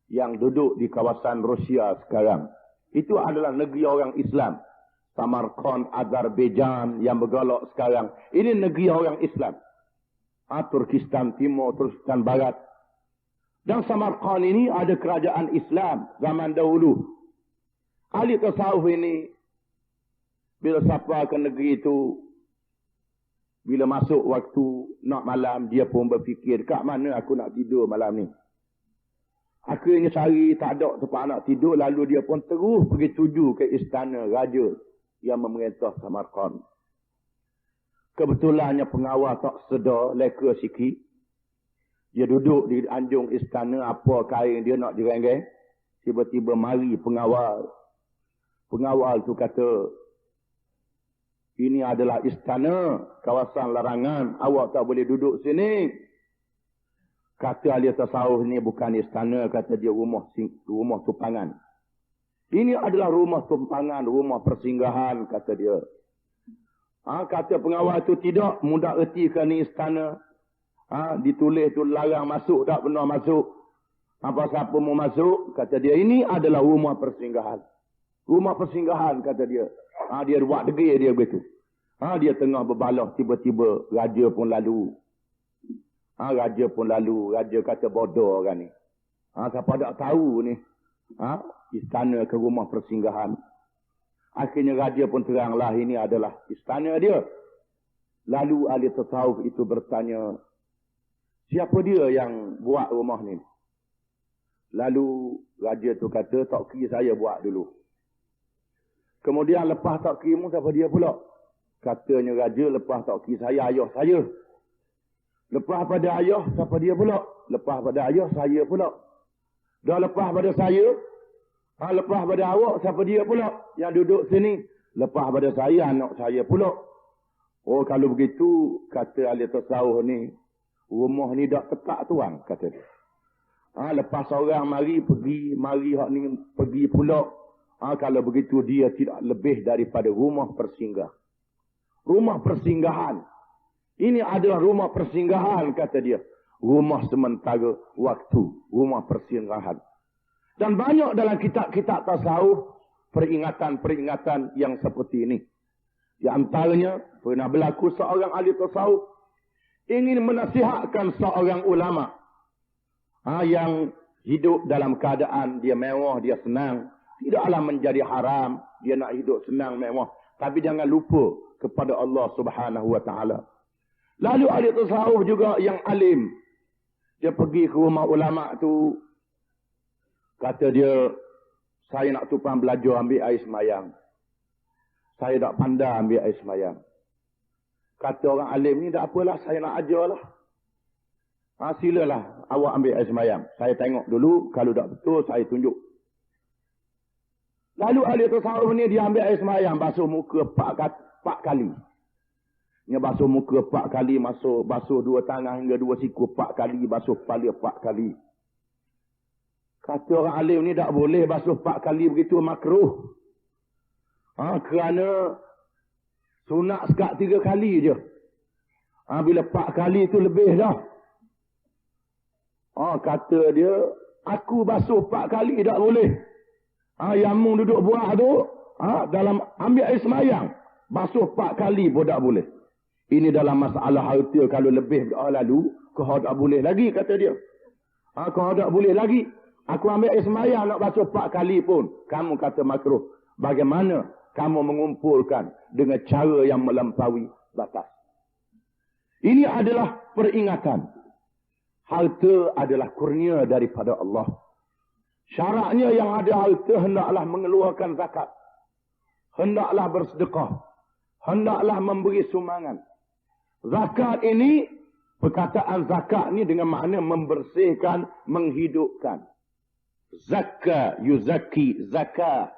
yang duduk di kawasan Rusia sekarang. Itu adalah negeri orang Islam. Samarkand, Azerbaijan yang bergolak sekarang. Ini negeri orang Islam. Turkistan Timur, Turkistan Barat. Dan Samarkand ini ada kerajaan Islam zaman dahulu. Ahli tasawuf ini bila sampai ke negeri itu, bila masuk waktu nak malam, dia pun berfikir, kat mana aku nak tidur malam ni? Akhirnya cari, tak ada tempat nak tidur, lalu dia pun terus pergi tuju ke istana raja yang memerintah Samarkand. Kebetulannya pengawal tak sedar, leka sikit. Dia duduk di anjung istana, apa kain dia nak direnggang. Tiba-tiba mari pengawal. Pengawal tu kata, ini adalah istana, kawasan larangan, awak tak boleh duduk sini. Kata ahli tasawuf ni bukan istana, kata dia rumah tumpangan. Ini adalah rumah tumpangan, rumah persinggahan, kata dia. Kata pengawal itu tidak, mudah ertikan ni istana. Ditulis tu larang masuk, tak pernah masuk. Apa siapa mau masuk, kata dia, ini adalah rumah persinggahan. Rumah persinggahan, kata dia. Dia buat degil dia begitu. Dia tengah berbalah, tiba-tiba raja pun lalu. Raja pun lalu. Raja kata bodoh orang ni. Siapa tak tahu ni. Istana ke rumah persinggahan. Akhirnya raja pun teranglah ini adalah istana dia. Lalu ahli tasawuf itu bertanya, siapa dia yang buat rumah ni? Lalu raja tu kata, Tok Kri saya buat dulu. Kemudian lepas Tok Kri mu, siapa dia pula? Katanya raja, lepas Tok Kri saya, ayah saya. Lepas pada ayah, siapa dia pula? Lepas pada ayah, saya pula. Dah lepas pada saya, lepas pada awak, siapa dia pula yang duduk sini? Lepas pada saya, anak saya pula. Oh, kalau begitu, kata ahli tasawuf ni, rumah ni dah tekak tuan, kata dia. Lepas orang mari hak ni pergi pula. Kalau begitu, dia tidak lebih daripada rumah persinggah. Rumah persinggahan. Ini adalah rumah persinggahan, kata dia. Rumah sementara waktu. Rumah persinggahan. Dan banyak dalam kitab-kitab tasawuf peringatan-peringatan yang seperti ini. Di antaranya pernah berlaku seorang ahli tasawuf ingin menasihatkan seorang ulama yang hidup dalam keadaan dia mewah, dia senang. Tidaklah menjadi haram dia nak hidup senang mewah, tapi jangan lupa kepada Allah Subhanahu wa taala. Lalu ahli tasawuf juga yang alim, dia pergi ke rumah ulama tu. Kata dia, saya nak tupang belajar ambil air semayang. Saya tak pandai ambil air semayang. Kata orang alim ni, tak apalah, saya nak ajarlah. Silalah awak ambil air semayang. Saya tengok dulu, kalau tak betul, saya tunjuk. Lalu ahli tasawuf ni, dia ambil air semayang, basuh muka 4 kali. Dia basuh muka 4 kali, basuh 2 tangan hingga 2 siku 4 kali, basuh kepala 4 kali. Kata orang alim ni tak boleh basuh 4 kali begitu, makruh. Kerana sunat sekat 3 kali je. Bila 4 kali tu lebih dah. Kata dia, aku basuh 4 kali tak boleh. Yang mung duduk buah tu, dalam ambil air semayang, basuh 4 kali pun tak boleh. Ini dalam masalah harta, kalau lebih lalu, kau tak boleh lagi, kata dia. Kau tak boleh lagi. Aku ambil air semayang nak basuh 4 kali pun. Kamu kata makruh. Bagaimana kamu mengumpulkan dengan cara yang melampaui batas? Ini adalah peringatan. Harta adalah kurnia daripada Allah. Syaratnya yang ada harta hendaklah mengeluarkan zakat. Hendaklah bersedekah. Hendaklah memberi sumbangan. Zakat ini, perkataan zakat ni dengan makna membersihkan, menghidupkan. Zakka, yuzaki, zakah.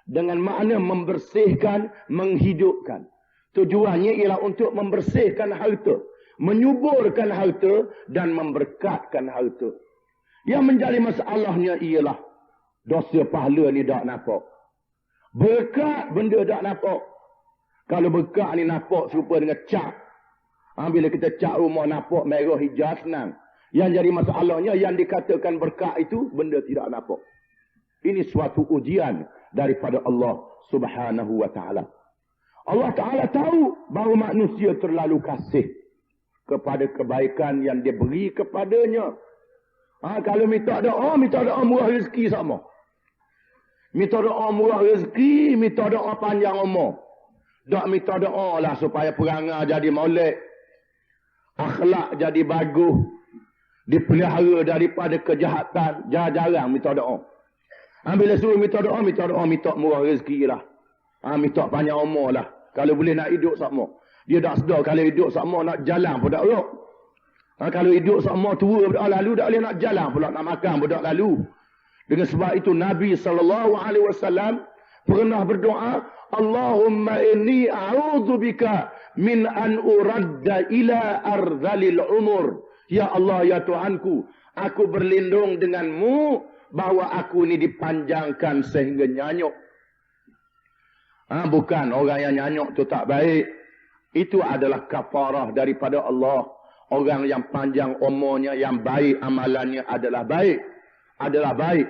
Dengan makna membersihkan, menghidupkan. Tujuannya ialah untuk membersihkan harta. Menyuburkan harta dan memberkatkan harta. Yang menjadi masalahnya ialah dosa pahala ni tak nampak. Berkat benda tak nampak. Kalau berkat ni nampak serupa dengan cat. Bila kita cat rumah nampak merah hijau senang. Yang jadi masalahnya yang dikatakan berkat itu benda tidak nampak. Ini suatu ujian daripada Allah Subhanahu wa taala. Allah Taala tahu bahawa manusia terlalu kasih kepada kebaikan yang dia beri kepadanya. Kalau minta doa murah rezeki sama. Minta doa murah rezeki, minta doa panjang umur. Tak minta doa lah supaya perangai jadi molek. Akhlak jadi bagus. Dipelihara daripada kejahatan. Jarang minta doa. Bila suruh minta doa, minta murah rezeki lah. Minta panjang umur lah. Kalau boleh nak hidup sama. Dia tak sedar kalau hidup sama nak jalan pun tak elok. Kalau hidup sama tua pun tak lalu, tak boleh nak jalan pula, nak makan pun tak lalu. Dengan sebab itu Nabi SAW pernah berdoa, Allahumma inni a'udzubika min an uradda ila arzalil umur. Ya Allah, ya Tuhanku, aku berlindung denganmu bahawa aku ni dipanjangkan sehingga nyanyuk. Bukan orang yang nyanyuk tu tak baik. Itu adalah kafarah daripada Allah. Orang yang panjang umurnya, yang baik amalannya adalah baik. Adalah baik.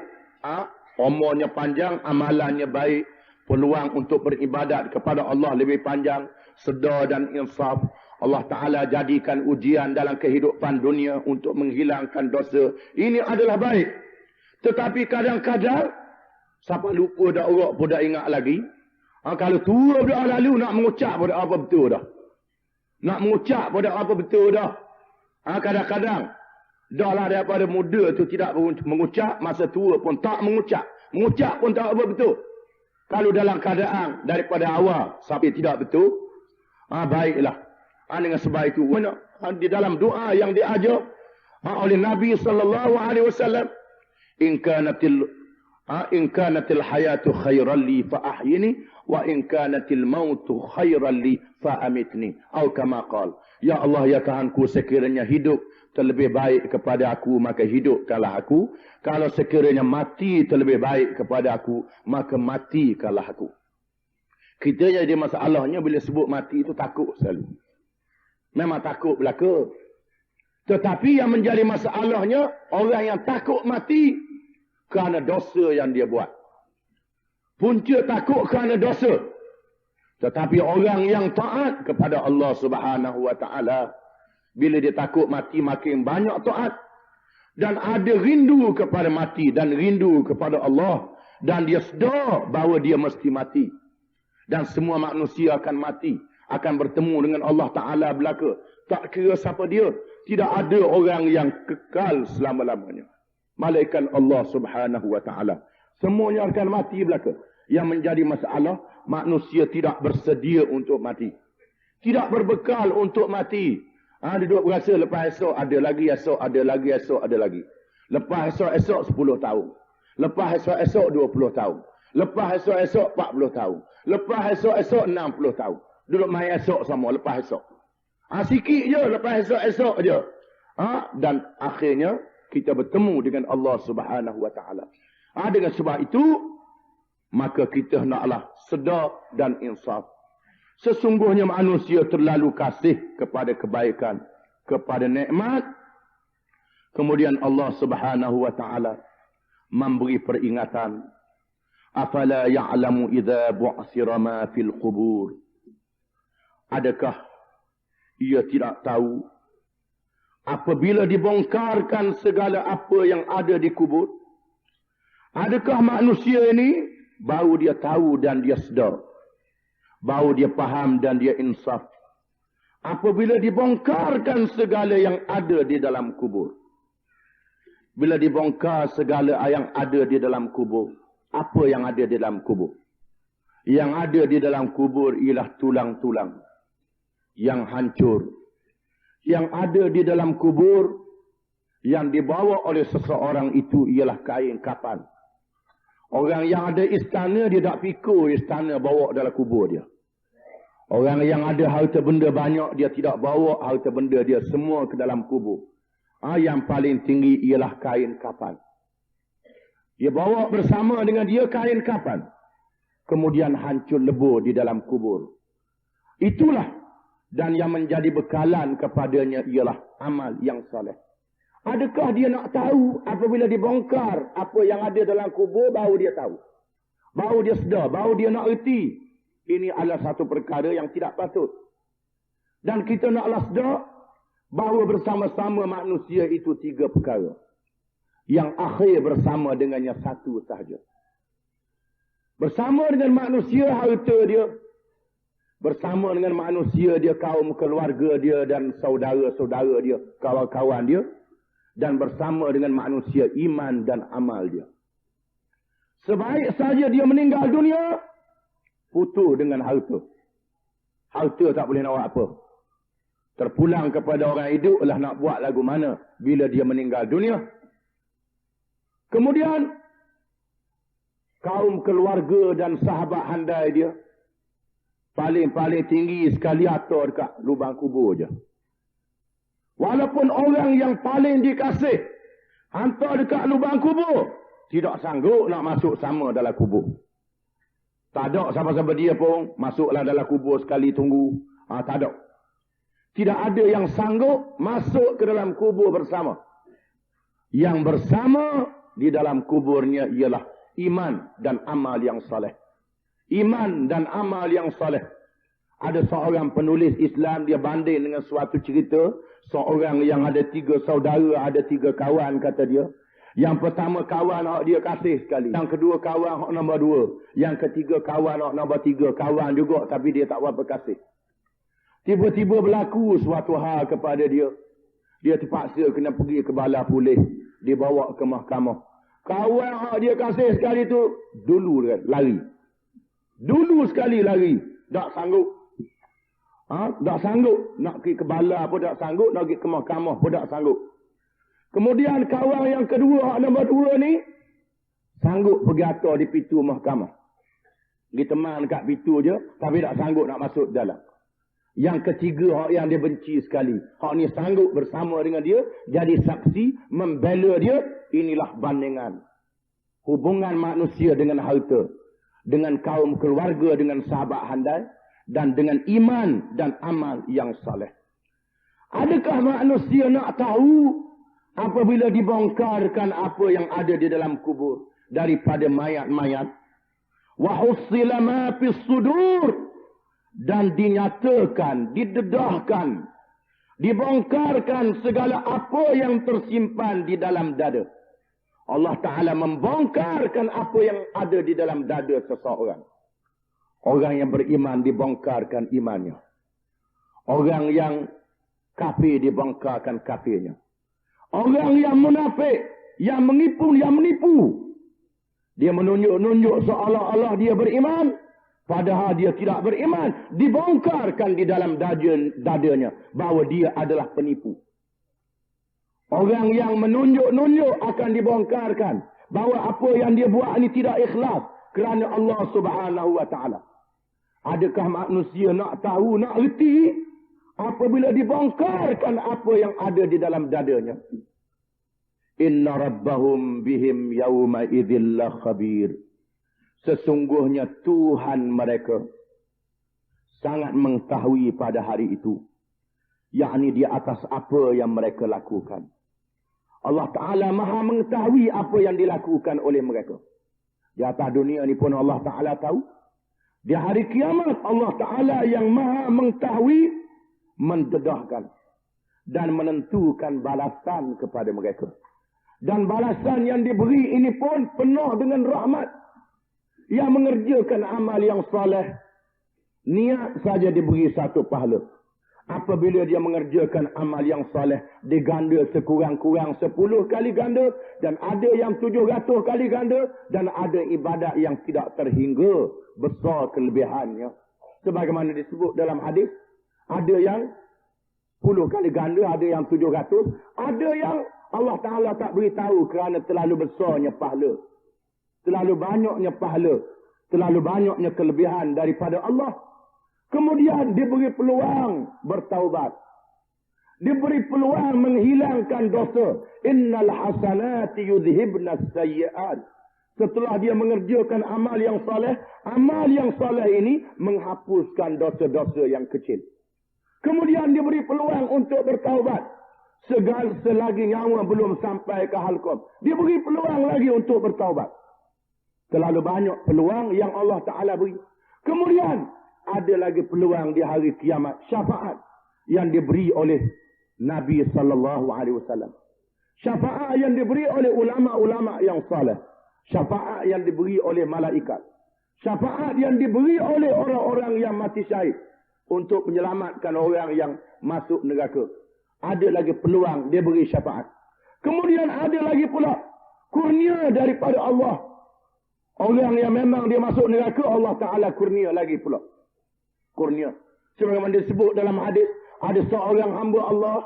Umurnya panjang, amalannya baik. Peluang untuk beribadat kepada Allah lebih panjang. Sedar dan insaf. Allah Ta'ala jadikan ujian dalam kehidupan dunia untuk menghilangkan dosa. Ini adalah baik. Tetapi kadang-kadang, siapa lupa dah orang pun dah ingat lagi. Kalau tua dah lalu, nak mengucap pun dah apa betul dah. Nak mengucap pun dah apa betul dah. Kadang-kadang, dah lah daripada muda tu tidak mengucap, masa tua pun tak mengucap. Mengucap pun tak apa betul. Kalau dalam keadaan daripada awal sampai tidak betul, baiklah. Dengan sebab itu, di dalam doa yang diajar oleh Nabi SAW, in kanatil hayatu khairan li fa ahyini wa in kanatil mautu khairan li fa amitni, atau kama qala, ya Allah, ya Tuhanku, sekiranya hidup terlebih baik kepada aku, maka hidupkanlah aku. Kalau sekiranya mati terlebih baik kepada aku, maka matikanlah aku. Kita jadi masalahnya bila sebut mati itu takut selalu. Memang takut belaka. Tetapi yang menjadi masalahnya, orang yang takut mati kerana dosa yang dia buat. Punca takut kerana dosa. Tetapi orang yang taat kepada Allah Subhanahu Wa Taala, bila dia takut mati, makin banyak taat. Dan ada rindu kepada mati dan rindu kepada Allah. Dan dia sedar bahawa dia mesti mati. Dan semua manusia akan mati. Akan bertemu dengan Allah Ta'ala belaka. Tak kira siapa dia. Tidak ada orang yang kekal selama-lamanya. Malaikat Allah Subhanahu Wa Ta'ala. Semuanya akan mati belaka. Yang menjadi masalah, manusia tidak bersedia untuk mati. Tidak berbekal untuk mati. Duduk berasa lepas esok ada lagi, esok ada lagi, esok ada lagi. Lepas esok 10 tahun. Lepas esok 20 tahun. Lepas esok 40 tahun. Lepas esok 60 tahun. Duduk main esok sama, lepas esok. Sikit je, lepas esok je. Dan akhirnya, kita bertemu dengan Allah Subhanahu Wa Ta'ala. Dengan sebab itu, maka kita naklah sedar dan insaf. Sesungguhnya manusia terlalu kasih kepada kebaikan, kepada nikmat. Kemudian Allah Subhanahu Wa Ta'ala memberi peringatan. Afala ya'lamu idza bu'sira ma fil qubur. Adakah ia tidak tahu apabila dibongkarkan segala apa yang ada di kubur? Adakah manusia ini baru dia tahu dan dia sedar, baru dia faham dan dia insaf apabila dibongkarkan segala yang ada di dalam kubur? Bila dibongkar segala yang ada di dalam kubur, apa yang ada di dalam kubur? Yang ada di dalam kubur ialah tulang-tulang yang hancur. Yang ada di dalam kubur yang dibawa oleh seseorang itu ialah kain kafan. Orang yang ada istana, dia tak pikul istana bawa dalam kubur dia. Orang yang ada harta benda banyak, dia tidak bawa harta benda dia semua ke dalam kubur. Yang paling tinggi ialah kain kafan. Dia bawa bersama dengan dia kain kafan. Kemudian hancur lebur di dalam kubur. Itulah. Dan yang menjadi bekalan kepadanya ialah amal yang saleh. Adakah dia nak tahu apabila dibongkar apa yang ada dalam kubur, baru dia tahu. Baru dia sedar, baru dia nak erti. Ini adalah satu perkara yang tidak patut. Dan kita naklah sedar bahawa bersama-sama manusia itu 3 perkara. Yang akhir bersama dengannya satu sahaja. Bersama dengan manusia harta dia. Bersama dengan manusia dia, kaum keluarga dia dan saudara-saudara dia, kawan-kawan dia. Dan bersama dengan manusia iman dan amal dia. Sebaik saja dia meninggal dunia, putus dengan harta. Harta tak boleh nak buat apa. Terpulang kepada orang hidup lah nak buat lagu mana bila dia meninggal dunia. Kemudian kaum keluarga dan sahabat handai dia, paling-paling tinggi sekali atau dekat lubang kubur je. Walaupun orang yang paling dikasih hantar dekat lubang kubur, tidak sanggup nak masuk sama dalam kubur. Tak ada siapa-siapa dia pun masuklah dalam kubur sekali tunggu. Tak ada. Tidak ada yang sanggup masuk ke dalam kubur bersama. Yang bersama di dalam kuburnya ialah iman dan amal yang saleh. Iman dan amal yang saleh. Ada seorang penulis Islam, dia banding dengan suatu cerita. Seorang yang ada 3 saudara, ada 3 kawan, kata dia. Yang pertama kawan dia kasih sekali. Yang kedua kawan nombor 2. Yang ketiga kawan nombor 3. Kawan juga tapi dia tak berapa kasih. Tiba-tiba berlaku suatu hal kepada dia. Dia terpaksa kena pergi ke bala polis. Dibawa ke mahkamah. Kawan dia kasih sekali tu dulu lari. Dulu sekali lari. Tak sanggup. Tak sanggup. Nak pergi ke bala pun tak sanggup. Nak pergi ke mahkamah pun tak sanggup. Kemudian kawan yang kedua, nombor 2 ni, sanggup pergi atas di pintu mahkamah. Dia teman dekat pintu je, tapi tak sanggup nak masuk dalam. Yang ketiga, yang dia benci sekali. Hak ni sanggup bersama dengan dia, jadi saksi, membela dia. Inilah bandingan hubungan manusia dengan harta, dengan kaum keluarga, dengan sahabat handai, dan dengan iman dan amal yang saleh. Adakah manusia nak tahu apabila dibongkarkan apa yang ada di dalam kubur daripada mayat-mayat? Wa hussila ma fis sudur, dan dinyatakan, didedahkan, dibongkarkan segala apa yang tersimpan di dalam dada. Allah Ta'ala membongkarkan apa yang ada di dalam dada seseorang. Orang yang beriman dibongkarkan imannya. Orang yang kafir dibongkarkan kafirnya. Orang yang munafik, yang menipu, dia menunjuk-nunjuk seolah-olah dia beriman, padahal dia tidak beriman. Dibongkarkan di dalam dadanya bahawa dia adalah penipu. Orang yang menunjuk-nunjuk akan dibongkarkan bahawa apa yang dia buat ini tidak ikhlas kerana Allah Subhanahu wa Ta'ala. Adakah manusia nak tahu, nak reti apabila dibongkarkan apa yang ada di dalam dadanya? Inna rabbahum bihim yawma idzil la khabir. Sesungguhnya Tuhan mereka sangat mengetahui pada hari itu, yakni di atas apa yang mereka lakukan. Allah Ta'ala maha mengetahui apa yang dilakukan oleh mereka. Di atas dunia ni pun Allah Ta'ala tahu. Di hari kiamat Allah Ta'ala yang maha mengetahui, mendedahkan dan menentukan balasan kepada mereka. Dan balasan yang diberi ini pun penuh dengan rahmat. Yang mengerjakan amal yang saleh, niat saja diberi 1 pahala. Apabila dia mengerjakan amal yang saleh, diganda sekurang-kurang 10 kali ganda, dan ada yang 700 kali ganda, dan ada ibadat yang tidak terhingga besar kelebihannya. Sebagaimana disebut dalam hadis, ada yang 10 kali ganda, ada yang 700, ada yang Allah Ta'ala tak beritahu kerana terlalu besarnya pahala, terlalu banyaknya pahala, terlalu banyaknya kelebihan daripada Allah. Kemudian diberi peluang bertaubat, diberi peluang menghilangkan dosa. Innal hasanati yudhibnas sayyi'at. Setelah dia mengerjakan amal yang saleh ini menghapuskan dosa-dosa yang kecil. Kemudian diberi peluang untuk bertaubat. Selagi nyawa belum sampai ke halqum, diberi peluang lagi untuk bertaubat. Terlalu banyak peluang yang Allah Ta'ala beri. Kemudian ada lagi peluang di hari kiamat, syafaat yang diberi oleh Nabi sallallahu alaihi wasallam. Syafaat yang diberi oleh ulama-ulama yang saleh. Syafaat yang diberi oleh malaikat. Syafaat yang diberi oleh orang-orang yang mati syahid untuk menyelamatkan orang yang masuk neraka. Ada lagi peluang dia beri syafaat. Kemudian ada lagi pula kurnia daripada Allah. Orang yang memang dia masuk neraka, Allah Ta'ala kurnia lagi pula. Kurnia. Sebagaimana disebut dalam hadis, ada seorang hamba Allah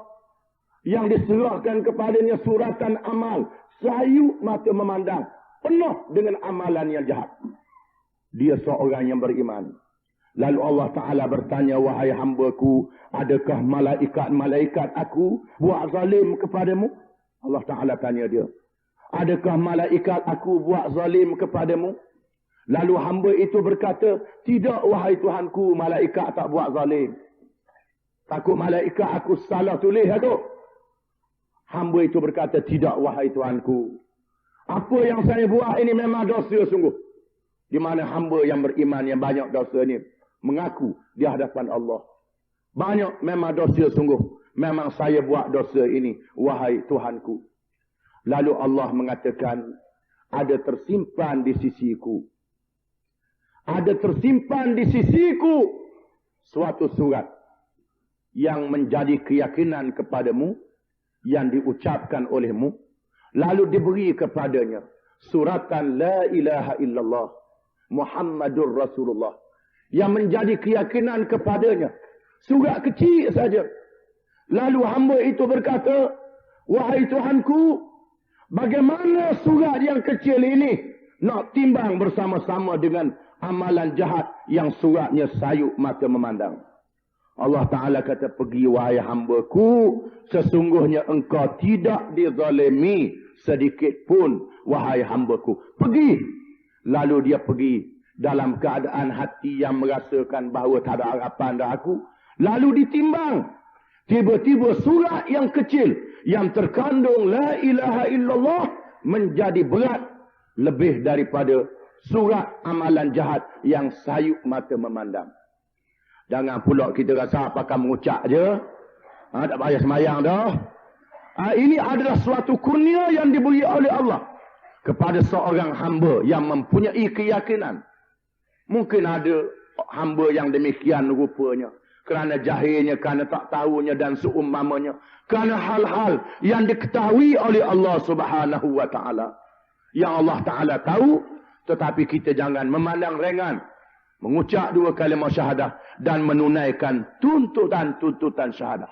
yang diserahkan kepadanya suratan amal, sayu mata memandang, penuh dengan amalan yang jahat. Dia seorang yang beriman. Lalu Allah Ta'ala bertanya, wahai hambaku, adakah malaikat-malaikat aku buat zalim kepadamu? Allah Ta'ala tanya dia, adakah malaikat aku buat zalim kepadamu? Lalu hamba itu berkata, tidak wahai Tuhanku, malaikat tak buat zalim. Takut malaikat aku salah tulis aku. Hamba itu berkata, tidak wahai Tuhanku, apa yang saya buat ini memang dosa sungguh. Di mana hamba yang beriman yang banyak dosa ni, mengaku di hadapan Allah. Banyak memang dosa sungguh. Memang saya buat dosa ini, wahai Tuhanku. Lalu Allah mengatakan, ada tersimpan di sisiku. Ada tersimpan di sisiku suatu surat yang menjadi keyakinan kepadamu, yang diucapkan olehmu, lalu diberi kepadanya suratan la ilaha illallah Muhammadur Rasulullah, yang menjadi keyakinan kepadanya. Surat kecil saja. Lalu hamba itu berkata, wahai Tuhanku, bagaimana surat yang kecil ini nak timbang bersama-sama dengan amalan jahat yang suratnya sayuk mata memandang. Allah Ta'ala kata, pergi wahai hambaku, sesungguhnya engkau tidak dizalimi sedikit pun, wahai hambaku. Pergi. Lalu dia pergi dalam keadaan hati yang merasakan bahawa tak ada harapan dah aku. Lalu ditimbang. Tiba-tiba surat yang kecil yang terkandung la ilaha illallah menjadi berat lebih daripada surat amalan jahat yang sayuk mata memandang. Jangan pula kita rasa apakah mengucap je. Tak payah semayang dah. Ini adalah suatu kurnia yang diberi oleh Allah kepada seorang hamba yang mempunyai keyakinan. Mungkin ada hamba yang demikian rupanya. Kerana jahilnya, kerana tak tahunya dan seumpamanya. Kerana hal-hal yang diketahui oleh Allah Subhanahu wa ta'ala. Yang Allah Ta'ala tahu, tetapi kita jangan memandang ringan. Mengucap 2 kalimah syahadah dan menunaikan tuntutan-tuntutan syahadah.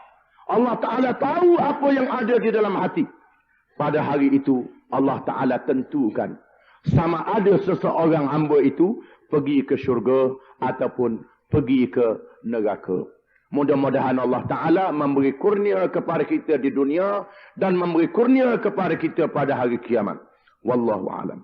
Allah Ta'ala tahu apa yang ada di dalam hati. Pada hari itu, Allah Ta'ala tentukan. Sama ada seseorang hamba itu pergi ke syurga ataupun pergi ke neraka. Mudah-mudahan Allah Ta'ala memberi kurnia kepada kita di dunia dan memberi kurnia kepada kita pada hari kiamat. Wallahu a'lam.